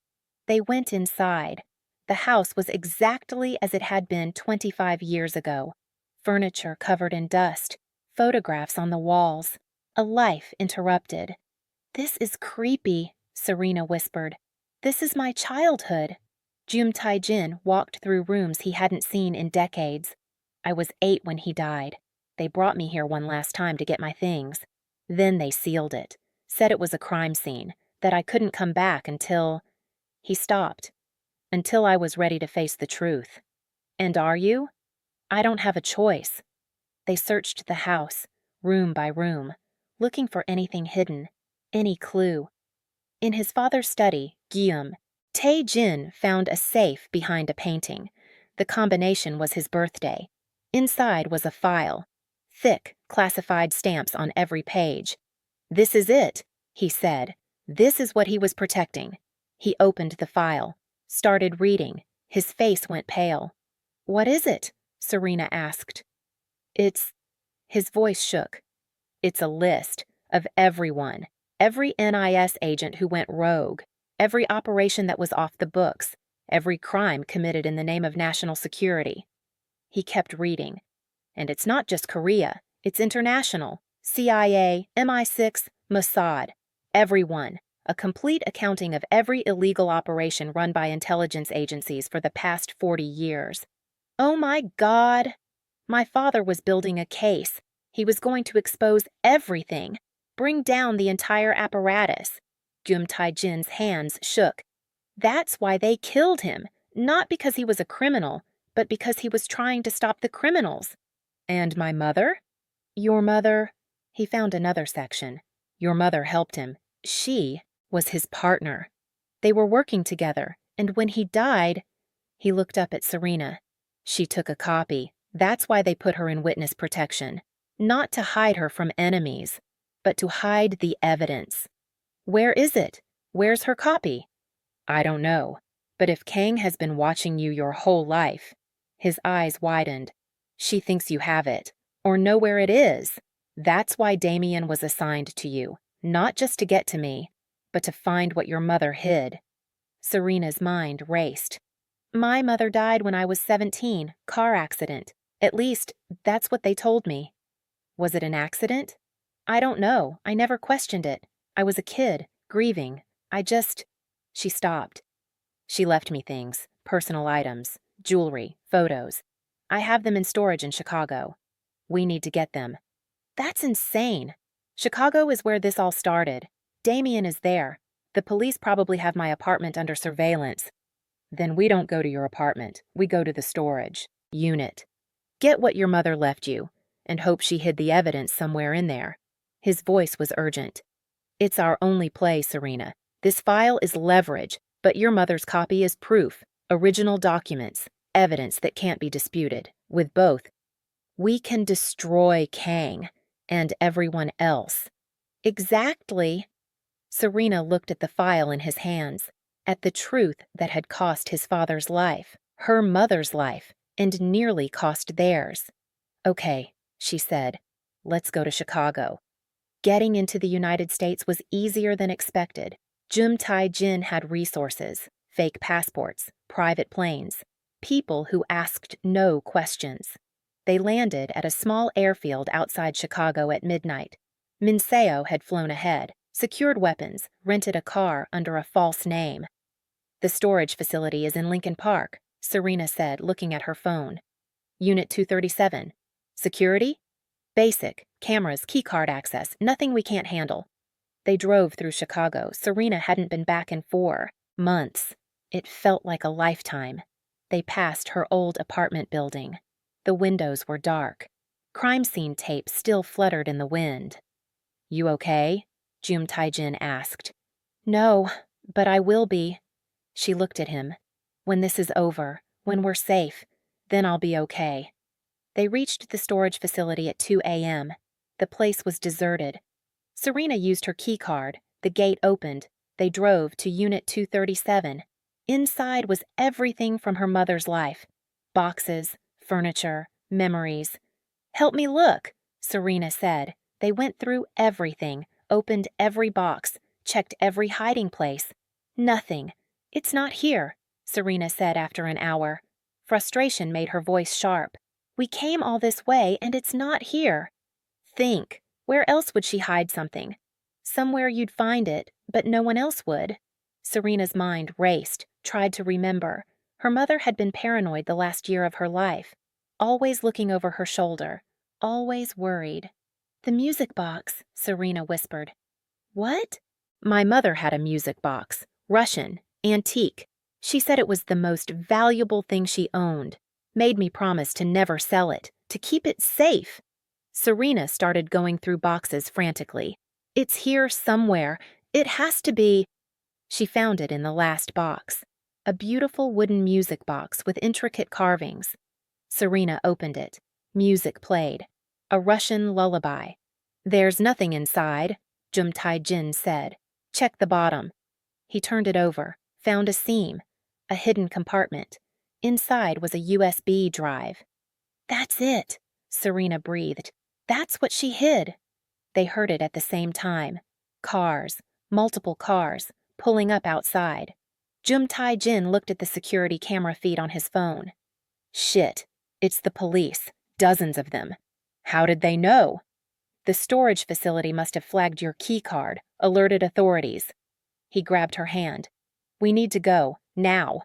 They went inside. The house was exactly as it had been 25 years ago. Furniture covered in dust, photographs on the walls, a life interrupted. "This is creepy," Serena whispered. "This is my childhood." Tae-jin walked through rooms he hadn't seen in decades. "I was 8 when he died. They brought me here one last time to get my things. Then they sealed it, said it was a crime scene, that I couldn't come back until—" He stopped. "Until I was ready to face the truth." "And are you?" "I don't have a choice." They searched the house, room by room, looking for anything hidden, any clue. In his father's study, Geum, Tae-jin found a safe behind a painting. The combination was his birthday. Inside was a file, thick, classified stamps on every page. "This is it," he said. This is what he was protecting. He opened the file, started reading. His face went pale. "What is it?" Serena asked. "It's—" His voice shook. "It's a list of everyone, every NIS agent who went rogue, every operation that was off the books, every crime committed in the name of national security." He kept reading. And it's not just Korea, it's international. CIA, MI6, Mossad. Everyone. A complete accounting of every illegal operation run by intelligence agencies for the past 40 years. Oh my God! My father was building a case. He was going to expose everything, bring down the entire apparatus. Geum Tae-jin's hands shook. That's why they killed him, not because he was a criminal, but because he was trying to stop the criminals. And my mother? Your mother? He found another section. Your mother helped him. She was his partner. They were working together, and when he died, he looked up at Serena. She took a copy. That's why they put her in witness protection. Not to hide her from enemies, but to hide the evidence. Where is it? Where's her copy? I don't know, but if Kang has been watching you your whole life, his eyes widened. She thinks you have it, or know where it is. That's why Damien was assigned to you, not just to get to me, but to find what your mother hid. Serena's mind raced. My mother died when I was 17, car accident. At least, that's what they told me. Was it an accident? I don't know. I never questioned it. I was a kid, grieving. She stopped. She left me things, personal items, jewelry, photos. I have them in storage in Chicago. We need to get them. That's insane. Chicago is where this all started. Damien is there. The police probably have my apartment under surveillance. Then we don't go to your apartment. We go to the storage unit. Get what your mother left you, and hope she hid the evidence somewhere in there. His voice was urgent. It's our only play, Serena. This file is leverage, but your mother's copy is proof, original documents, evidence that can't be disputed. With both, we can destroy Kang and everyone else. Exactly. Serena looked at the file in his hands, at the truth that had cost his father's life, her mother's life, and nearly cost theirs. Okay, she said, let's go to Chicago. Getting into the United States was easier than expected. Geum Tae-jin had resources, fake passports, private planes, people who asked no questions. They landed at a small airfield outside Chicago at midnight. Minseo had flown ahead, secured weapons, rented a car under a false name. The storage facility is in Lincoln Park, Serena said, looking at her phone. Unit 237. Security? Basic. Cameras, keycard access, nothing we can't handle. They drove through Chicago. Serena hadn't been back in 4 months. It felt like a lifetime. They passed her old apartment building. The windows were dark. Crime scene tape still fluttered in the wind. You okay? Geum Tae-jin asked. No, but I will be. She looked at him. When this is over, when we're safe, then I'll be okay. They reached the storage facility at 2 a.m. The place was deserted. Serena used her key card. The gate opened. They drove to Unit 237. Inside was everything from her mother's life. Boxes, furniture, memories. Help me look, Serena said. They went through everything, opened every box, checked every hiding place. Nothing. It's not here, Serena said after an hour. Frustration made her voice sharp. We came all this way and it's not here. Think. Where else would she hide something? Somewhere you'd find it, but no one else would. Serena's mind raced, tried to remember. Her mother had been paranoid the last year of her life, always looking over her shoulder, always worried. The music box, Serena whispered. What? My mother had a music box, Russian, antique. She said it was the most valuable thing she owned. Made me promise to never sell it, to keep it safe. Serena started going through boxes frantically. It's here somewhere. It has to be. She found it in the last box. A beautiful wooden music box with intricate carvings. Serena opened it. Music played. A Russian lullaby. There's nothing inside, Geum Tae-jin said. Check the bottom. He turned it over, found a seam, a hidden compartment. Inside was a USB drive. That's it, Serena breathed. That's what she hid. They heard it at the same time. Cars, multiple cars, pulling up outside. Geum Tae-jin looked at the security camera feed on his phone. Shit, it's the police. Dozens of them. How did they know? The storage facility must have flagged your key card, alerted authorities. He grabbed her hand. We need to go, now.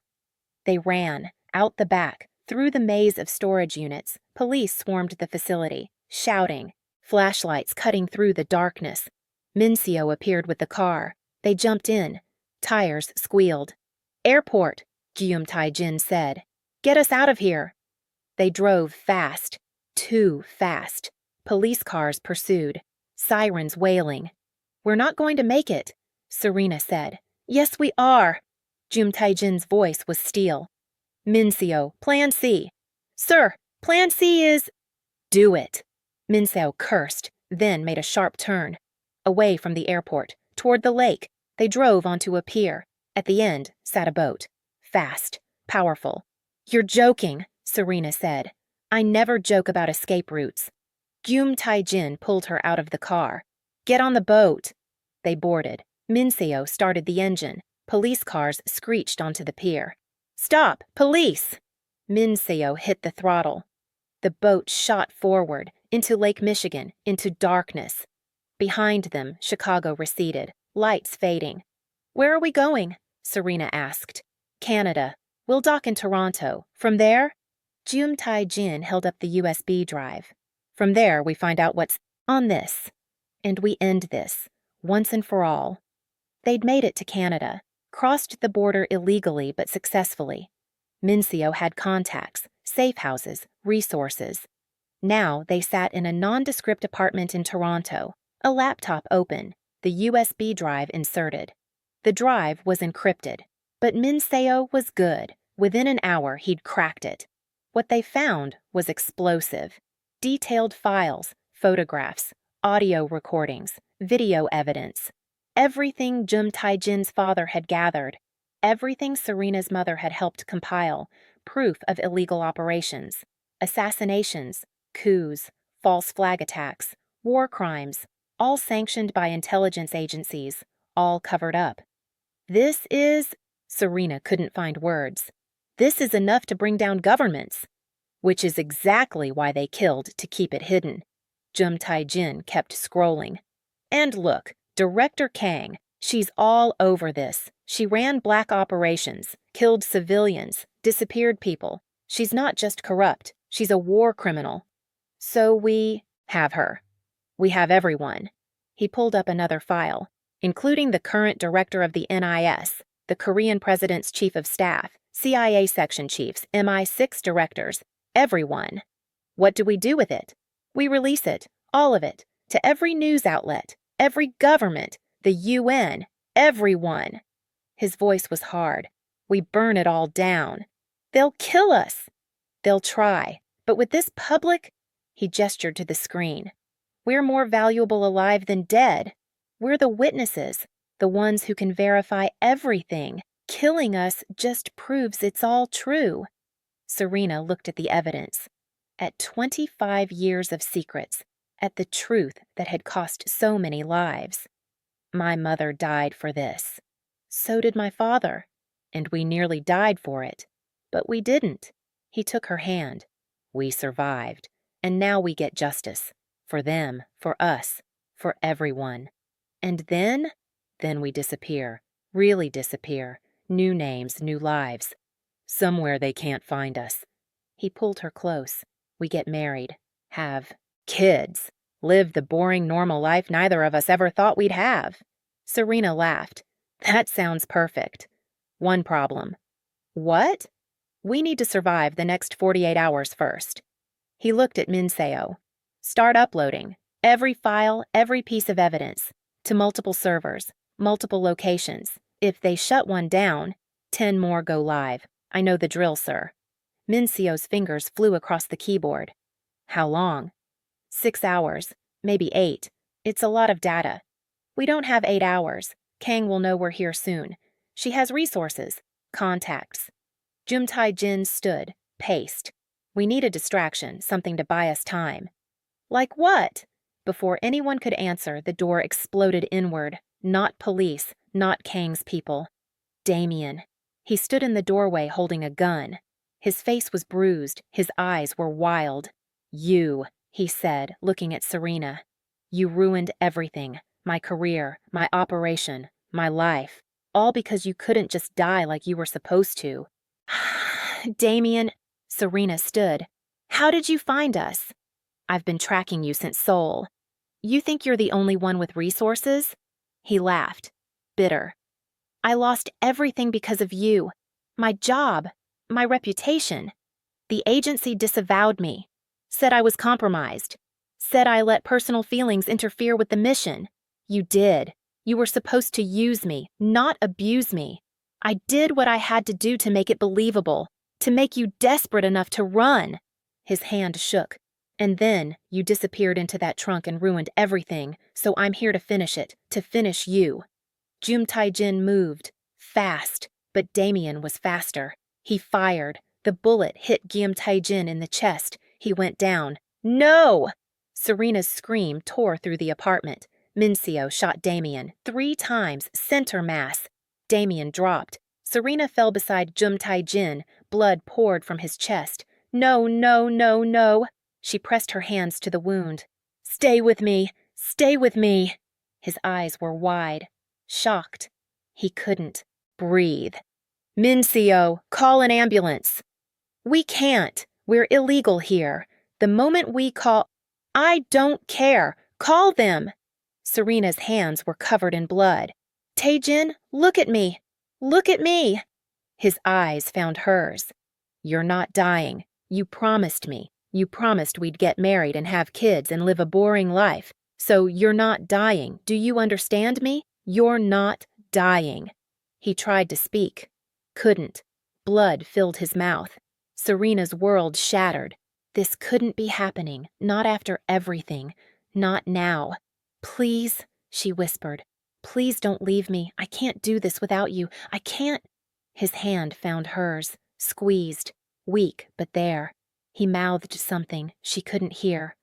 They ran, out the back, through the maze of storage units. Police swarmed the facility, shouting, flashlights cutting through the darkness. Mincio appeared with the car. They jumped in. Tires squealed. Airport, Geum Tae-jin said. Get us out of here. They drove fast, too fast. Police cars pursued, sirens wailing. We're not going to make it, Serena said. Yes, we are. Geum Tae-jin's voice was steel. Mincio, Plan C. Sir, Plan C is… Do it. Mincio cursed, then made a sharp turn. Away from the airport, toward the lake, they drove onto a pier. At the end sat a boat. Fast, powerful. You're joking, Serena said. I never joke about escape routes. Geum Tae-jin pulled her out of the car. Get on the boat. They boarded. Mincio started the engine. Police cars screeched onto the pier. Stop! Police! Mincio hit the throttle. The boat shot forward, into Lake Michigan, into darkness. Behind them, Chicago receded, lights fading. Where are we going? Serena asked. Canada. We'll dock in Toronto. From there? Geum Tae-jin held up the USB drive. From there, we find out what's on this. And we end this, once and for all. They'd made it to Canada, crossed the border illegally but successfully. Mincio had contacts, safe houses, resources. Now they sat in a nondescript apartment in Toronto, a laptop open, the USB drive inserted. The drive was encrypted, but Mincio was good. Within an hour, he'd cracked it. What they found was explosive. Detailed files, photographs, audio recordings, video evidence. Everything Geum Tae-jin's father had gathered. Everything Serena's mother had helped compile. Proof of illegal operations. Assassinations, coups, false flag attacks, war crimes, all sanctioned by intelligence agencies, all covered up. This is… Serena couldn't find words. This is enough to bring down governments. Which is exactly why they killed to keep it hidden. Geum Tae-jin kept scrolling. And look, Director Kang, she's all over this. She ran black operations, killed civilians, disappeared people. She's not just corrupt, she's a war criminal. So we have her. We have everyone. He pulled up another file, including the current director of the NIS, the Korean president's chief of staff, CIA section chiefs, MI6 directors, everyone. What do we do with it? We release it, all of it, to every news outlet, every government, the UN, everyone. His voice was hard. We burn it all down. They'll kill us. They'll try, but with this public… He gestured to the screen. We're more valuable alive than dead. We're the witnesses, the ones who can verify everything. Killing us just proves it's all true. Serena looked at the evidence. At 25 years of secrets, at the truth that had cost so many lives. My mother died for this. So did my father, and we nearly died for it. But we didn't. He took her hand. We survived, and now we get justice. For them, for us, for everyone. And then we disappear. Really disappear. New names, new lives. Somewhere they can't find us. He pulled her close. We get married. Have kids. Live the boring, normal life neither of us ever thought we'd have. Serena laughed. That sounds perfect. One problem. What? We need to survive the next 48 hours first. He looked at Mincio. Start uploading. Every file, every piece of evidence. To multiple servers, multiple locations. If they shut one down, 10 more go live. I know the drill, sir. Mincio's fingers flew across the keyboard. How long? 6 hours, maybe 8. It's a lot of data. We don't have 8 hours. Kang will know we're here soon. She has resources, contacts. Geum Tae-jin stood, paced. We need a distraction, something to buy us time. Like what? Before anyone could answer, the door exploded inward. Not police, not Kang's people. Damien. He stood in the doorway holding a gun. His face was bruised, his eyes were wild. You, he said, looking at Serena. You ruined everything. My career, my operation, my life. All because you couldn't just die like you were supposed to. Damien, Serena stood. How did you find us? I've been tracking you since Seoul. You think you're the only one with resources? He laughed, bitter. I lost everything because of you. My job, my reputation. The agency disavowed me, said I was compromised, said I let personal feelings interfere with the mission. You did. You were supposed to use me, not abuse me. I did what I had to do to make it believable, to make you desperate enough to run. His hand shook. And then you disappeared into that trunk and ruined everything, so I'm here to finish it, to finish you. Geum Tae-jin moved, fast, but Damien was faster. He fired. The bullet hit Geum Tae-jin in the chest. He went down. No! Serena's scream tore through the apartment. Minseo shot Damien 3 times, center mass. Damien dropped. Serena fell beside Geum Tae-jin. Blood poured from his chest. No, no, no, no. She pressed her hands to the wound. Stay with me! Stay with me! His eyes were wide, shocked. He couldn't breathe. Minseo, call an ambulance. We can't. We're illegal here. The moment we call... I don't care. Call them. Serena's hands were covered in blood. Tae-jin, look at me. Look at me. His eyes found hers. You're not dying. You promised me. You promised we'd get married and have kids and live a boring life. So you're not dying. Do you understand me? You're not dying. He tried to speak. Couldn't. Blood filled his mouth. Serena's world shattered. This couldn't be happening. Not after everything. Not now. Please, she whispered. Please don't leave me. I can't do this without you. I can't. His hand found hers, squeezed, weak but there. He mouthed something she couldn't hear.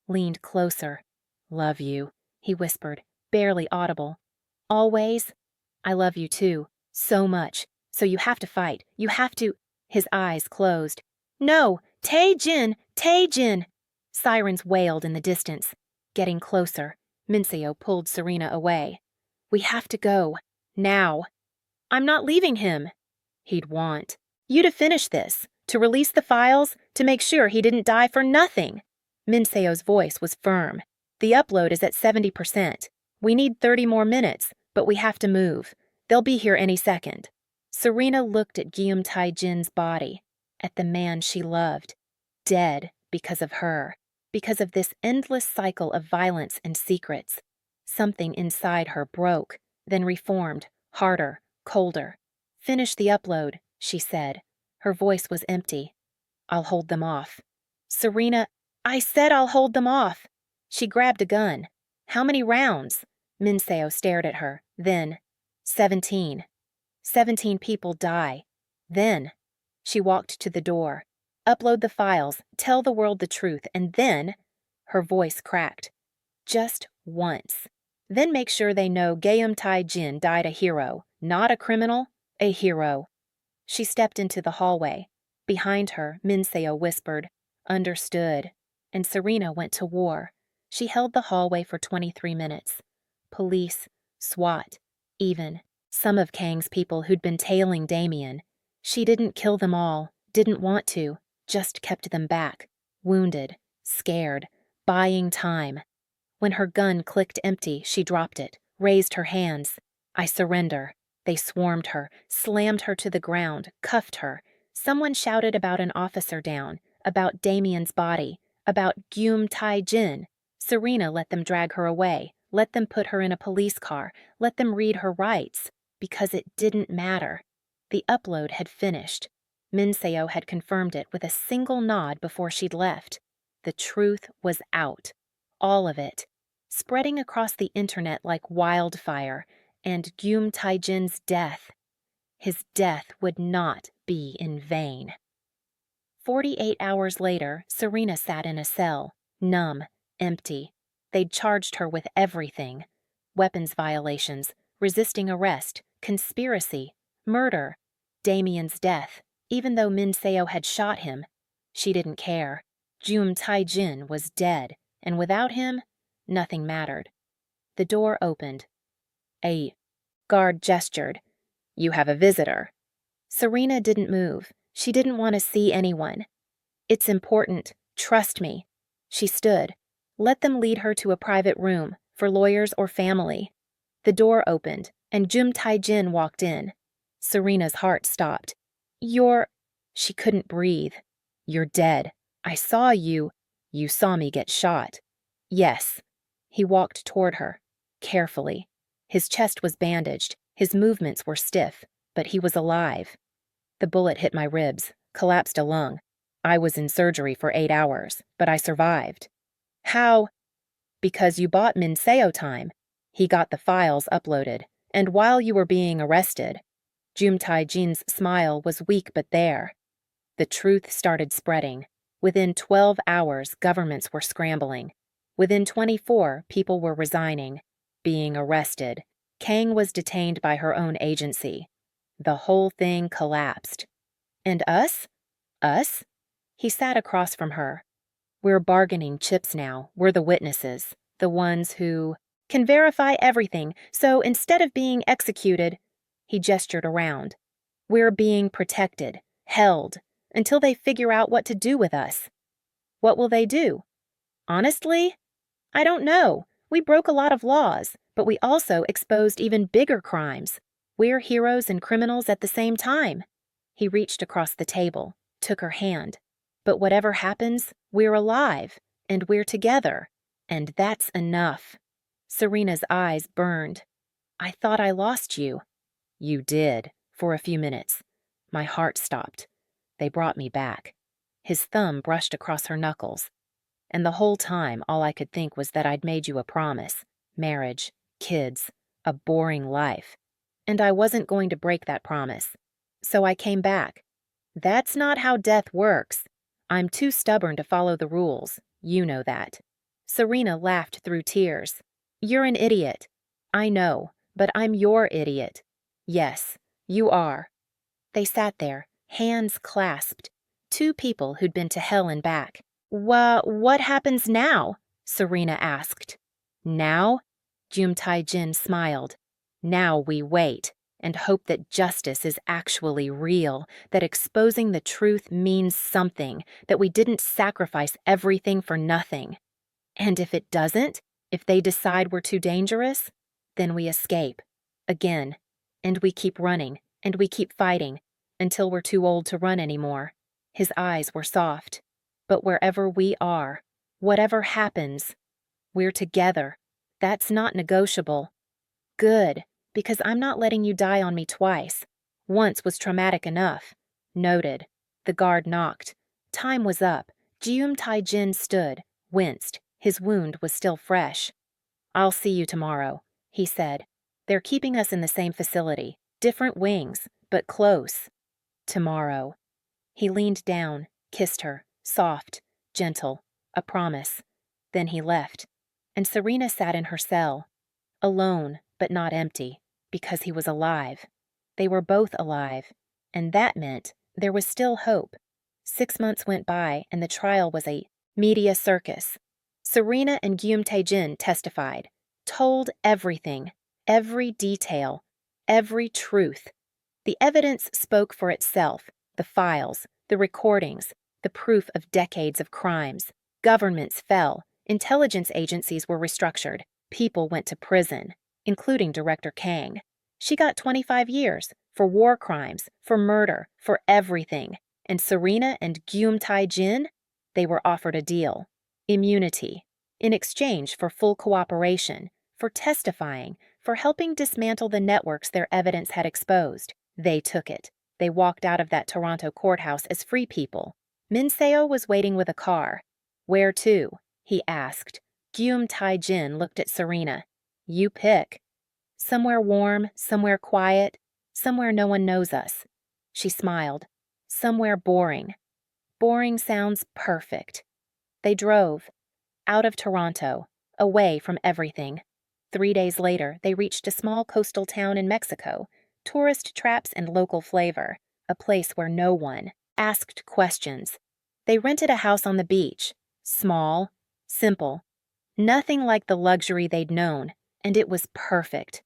Leaned closer. Love you, he whispered, barely audible. Always? I love you too. So much. So you have to fight. You have to... His eyes closed. No! Tae-jin! Tae-jin! Sirens wailed in the distance. Getting closer. Minseo pulled Serena away. We have to go. Now. I'm not leaving him. He'd want you to finish this. To release the files, to make sure he didn't die for nothing. Minseo's voice was firm. The upload is at 70%. We need 30 more minutes, but we have to move. They'll be here any second. Serena looked at Geum Tae-jin's body, at the man she loved, dead because of her, because of this endless cycle of violence and secrets. Something inside her broke, then reformed, harder, colder. Finish the upload, she said. Her voice was empty. I'll hold them off. Serena, I said I'll hold them off. She grabbed a gun. How many rounds? Minseo stared at her. Then, 17. 17 people die. Then, she walked to the door. Upload the files, tell the world the truth, and then, her voice cracked. Just once. Then make sure they know Geum Tae-jin died a hero, not a criminal, a hero. She stepped into the hallway. Behind her, Minseo whispered, Understood. And Serena went to war. She held the hallway for 23 minutes. Police, SWAT, even some of Kang's people who'd been tailing Damien. She didn't kill them all, didn't want to, just kept them back, wounded, scared, buying time. When her gun clicked empty, she dropped it, raised her hands. I surrender. They swarmed her, slammed her to the ground, cuffed her. Someone shouted about an officer down, about Damien's body, about Geum Tae-jin. Serena let them drag her away, let them put her in a police car, let them read her rights, because it didn't matter. The upload had finished. Minseo had confirmed it with a single nod before she'd left. The truth was out. All of it. Spreading across the internet like wildfire. And Geum Tae-jin's death. His death would not be in vain. 48 hours later, Serena sat in a cell, numb, empty. They'd charged her with everything. Weapons violations, resisting arrest, conspiracy, murder, Damien's death. Even though Minseo had shot him, she didn't care. Geum Tae-jin was dead, and without him, nothing mattered. The door opened. A guard gestured. "You have a visitor." Serena didn't move. She didn't want to see anyone. "It's important. Trust me." She stood. Let them lead her to a private room, for lawyers or family. The door opened, and Geum Tae-jin walked in. Serena's heart stopped. "You're—" She couldn't breathe. "You're dead. I saw you. You saw me get shot." "Yes." He walked toward her, carefully. His chest was bandaged, his movements were stiff, but he was alive. "The bullet hit my ribs, collapsed a lung. I was in surgery for 8 hours, but I survived." "How?" "Because you bought Min Seo time. He got the files uploaded, and while you were being arrested." Geum Tae-jin's smile was weak but there. The truth started spreading. Within 12 hours, governments were scrambling. Within 24, people were resigning, being arrested. Kang was detained by her own agency. The whole thing collapsed. "And us?" "Us?" He sat across from her. "We're bargaining chips now. We're the witnesses. The ones who can verify everything, so instead of being executed," he gestured around, "we're being protected, held, until they figure out what to do with us." "What will they do?" "Honestly, I don't know. We broke a lot of laws, but we also exposed even bigger crimes. We're heroes and criminals at the same time." He reached across the table, took her hand. "But whatever happens, we're alive, and we're together, and that's enough." Serena's eyes burned. "I thought I lost you." "You did, for a few minutes. My heart stopped. They brought me back." His thumb brushed across her knuckles. "And the whole time, all I could think was that I'd made you a promise. Marriage, kids, a boring life. And I wasn't going to break that promise. So I came back. That's not how death works. I'm too stubborn to follow the rules. You know that." Serena laughed through tears. "You're an idiot. I know, but I'm your idiot." "Yes, you are." They sat there, hands clasped. Two people who'd been to hell and back. What happens now?" Serena asked. "Now?" Geum Tae-jin smiled. "Now we wait and hope that justice is actually real, that exposing the truth means something, that we didn't sacrifice everything for nothing. And if it doesn't, if they decide we're too dangerous, then we escape. Again. And we keep running, and we keep fighting, until we're too old to run anymore." His eyes were soft. "But wherever we are, whatever happens, we're together. That's not negotiable." "Good, because I'm not letting you die on me twice. Once was traumatic enough." "Noted." The guard knocked. Time was up. Geum Tae-jin stood, winced. His wound was still fresh. "I'll see you tomorrow," he said. "They're keeping us in the same facility. Different wings, but close." "Tomorrow." He leaned down, kissed her, soft, gentle, a promise. Then he left, and Serena sat in her cell, alone but not empty, because he was alive. They were both alive, and that meant there was still hope. 6 months went by, and the trial was a media circus. Serena and Geum Tae-jin testified, told everything, every detail, every truth. The evidence spoke for itself, the files, the recordings, the proof of decades of crimes. Governments fell, intelligence agencies were restructured, people went to prison, including Director Kang. She got 25 years, for war crimes, for murder, for everything. And Serena and Geum Tae-jin, they were offered a deal. Immunity. In exchange for full cooperation, for testifying, for helping dismantle the networks their evidence had exposed. They took it. They walked out of that Toronto courthouse as free people. Min Seo was waiting with a car. "Where to?" he asked. Geum Tae-jin looked at Serena. "You pick." "Somewhere warm, somewhere quiet, somewhere no one knows us." She smiled. "Somewhere boring." Boring sounds perfect. They drove. Out of Toronto. Away from everything. 3 days later, they reached a small coastal town in Mexico. Tourist traps and local flavor. A place where no one asked questions. They rented a house on the beach. Small, simple, nothing like the luxury they'd known, and it was perfect.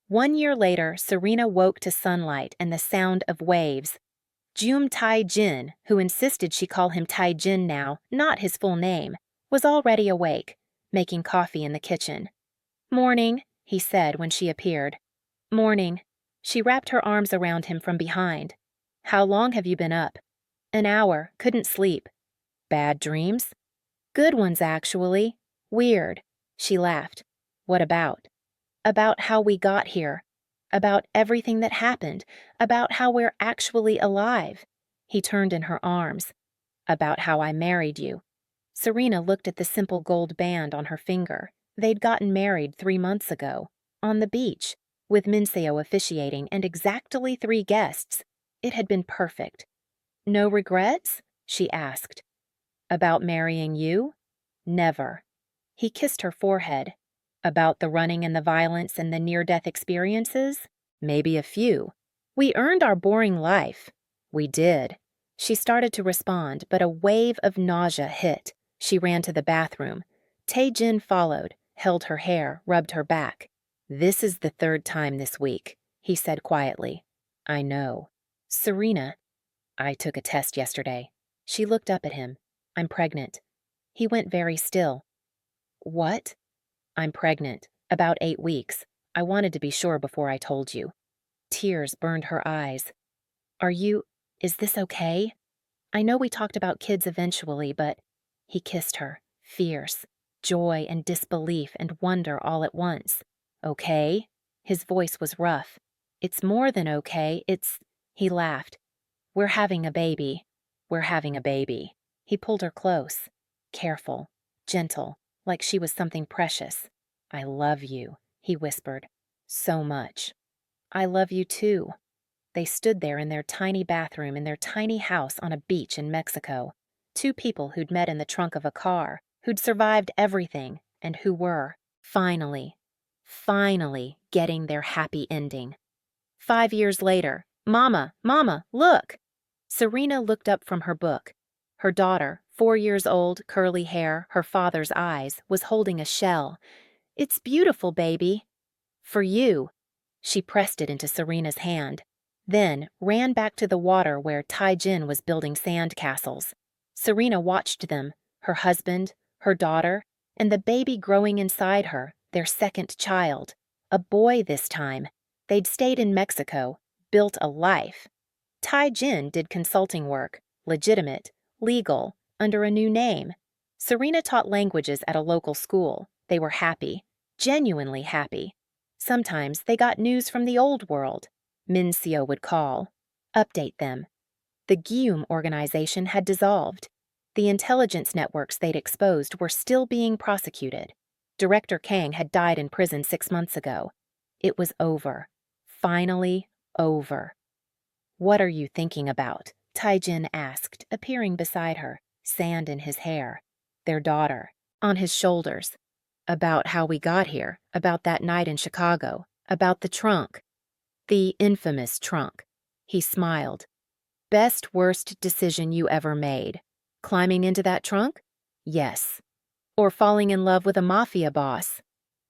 1 year later, Serena woke to sunlight and the sound of waves. Geum Tae-jin, who insisted she call him Tae-jin now, not his full name, was already awake, making coffee in the kitchen. "Morning," he said when she appeared. "Morning." She wrapped her arms around him from behind. "How long have you been up?" "An hour. Couldn't sleep." "Bad dreams?" "Good ones, actually. Weird." She laughed. "What about?" "About how we got here. About everything that happened. About how we're actually alive." He turned in her arms. "About how I married you." Serena looked at the simple gold band on her finger. They'd gotten married 3 months ago. On the beach, with Minseo officiating and exactly 3 guests. It had been perfect. "No regrets?" she asked. "About marrying you?" "Never." He kissed her forehead. "About the running and the violence and the near-death experiences?" "Maybe a few. We earned our boring life." "We did." She started to respond, but a wave of nausea hit. She ran to the bathroom. Tae-jin followed, held her hair, rubbed her back. "This is the 3rd time this week," he said quietly. "I know." "Serena." "I took a test yesterday." She looked up at him. "I'm pregnant." He went very still. "What?" "I'm pregnant. About 8 weeks. I wanted to be sure before I told you." Tears burned her eyes. Is this okay? I know we talked about kids eventually, but..." He kissed her, fierce, joy and disbelief and wonder all at once. "Okay?" His voice was rough. "It's more than okay, He laughed. "We're having a baby. We're having a baby." He pulled her close. Careful, gentle, like she was something precious. "I love you," he whispered. "So much." "I love you too." They stood there in their tiny bathroom in their tiny house on a beach in Mexico. 2 people who'd met in the trunk of a car, who'd survived everything, and who were, finally getting their happy ending. 5 years later, "Mama, Mama, look!" Serena looked up from her book. Her daughter, 4 years old, curly hair, her father's eyes, was holding a shell. "It's beautiful, baby." "For you." She pressed it into Serena's hand, then ran back to the water where Tae-jin was building sand castles. Serena watched them, her husband, her daughter, and the baby growing inside her, their 2nd child. A boy this time. They'd stayed in Mexico, built a life. Tae-jin did consulting work, legitimate, legal, under a new name. Serena taught languages at a local school. They were happy, genuinely happy. Sometimes they got news from the old world. Minseo would call, update them. The Geum organization had dissolved. The intelligence networks they'd exposed were still being prosecuted. Director Kang had died in prison 6 months ago. It was over. Finally over. "What are you thinking about?" Tae-jin asked, appearing beside her, sand in his hair. Their daughter, on his shoulders. "About how we got here, about that night in Chicago, about the trunk." "The infamous trunk." He smiled. "Best worst decision you ever made. Climbing into that trunk?" "Yes." "Or falling in love with a Mafia boss?"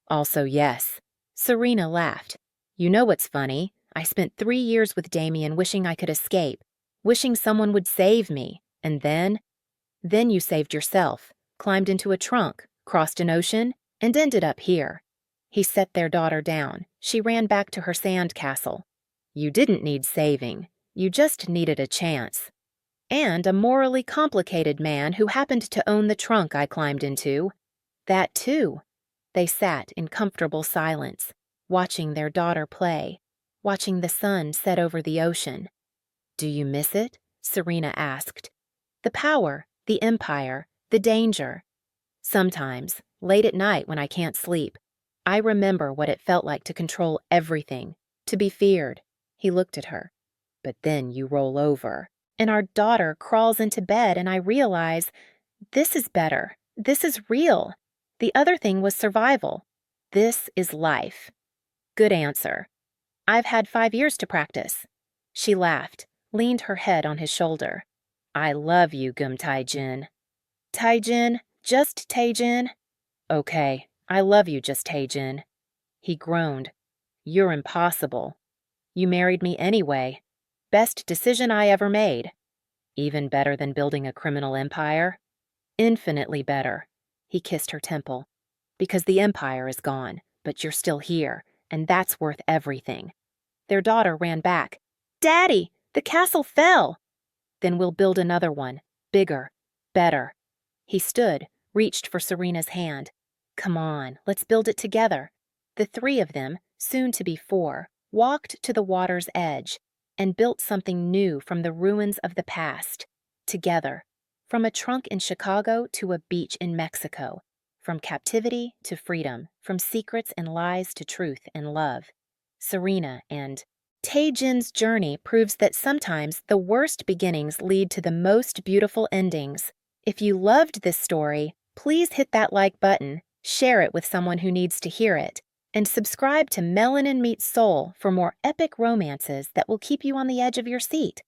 "Also yes." Serena laughed. "You know what's funny? I spent 3 years with Damien wishing I could escape, wishing someone would save me, and then you saved yourself, climbed into a trunk, crossed an ocean, and ended up here." He set their daughter down. She ran back to her sand castle. "You didn't need saving. You just needed a chance. And a morally complicated man who happened to own the trunk I climbed into." "That too." They sat in comfortable silence, watching their daughter play, watching the sun set over the ocean. "Do you miss it?" Serena asked. "The power, the empire, the danger." "Sometimes, late at night when I can't sleep. I remember what it felt like to control everything, to be feared." He looked at her. "But then you roll over, and our daughter crawls into bed and I realize, this is better. This is real. The other thing was survival. This is life." "Good answer." "I've had 5 years to practice." She laughed, leaned her head on his shoulder. I love you, Geum Tae-jin. Tae-jin, just Tae-jin. Okay, I love you, just Tae-jin. He groaned. You're impossible. You married me anyway. Best decision I ever made. Even better than building a criminal empire? Infinitely better. He kissed her temple. Because the empire is gone, but you're still here, and that's worth everything. Their daughter ran back. Daddy, the castle fell. Then we'll build another one, bigger, better. He stood, reached for Serena's hand. Come on, let's build it together. The three of them, soon to be four, walked to the water's edge and built something new from the ruins of the past, together, from a trunk in Chicago to a beach in Mexico, from captivity to freedom, from secrets and lies to truth and love. Serena and Tae-jin's journey proves that sometimes the worst beginnings lead to the most beautiful endings. If you loved this story, please hit that like button, share it with someone who needs to hear it, and subscribe to Melanin Meets Seoul for more epic romances that will keep you on the edge of your seat.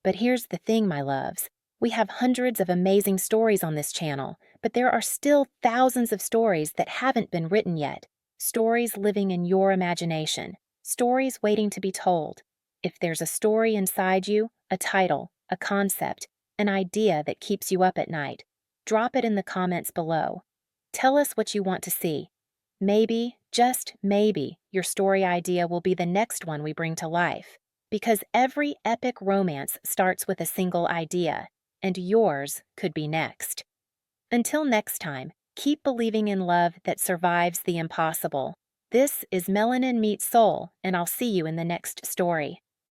But here's the thing, my loves. We have hundreds of amazing stories on this channel, but there are still thousands of stories that haven't been written yet. Stories living in your imagination. Stories waiting to be told. If there's a story inside you, a title, a concept, an idea that keeps you up at night, drop it in the comments below. Tell us what you want to see. Maybe, just maybe, your story idea will be the next one we bring to life. Because every epic romance starts with a single idea, and yours could be next. Until next time, keep believing in love that survives the impossible. This is Melanin Meets Seoul, and I'll see you in the next story.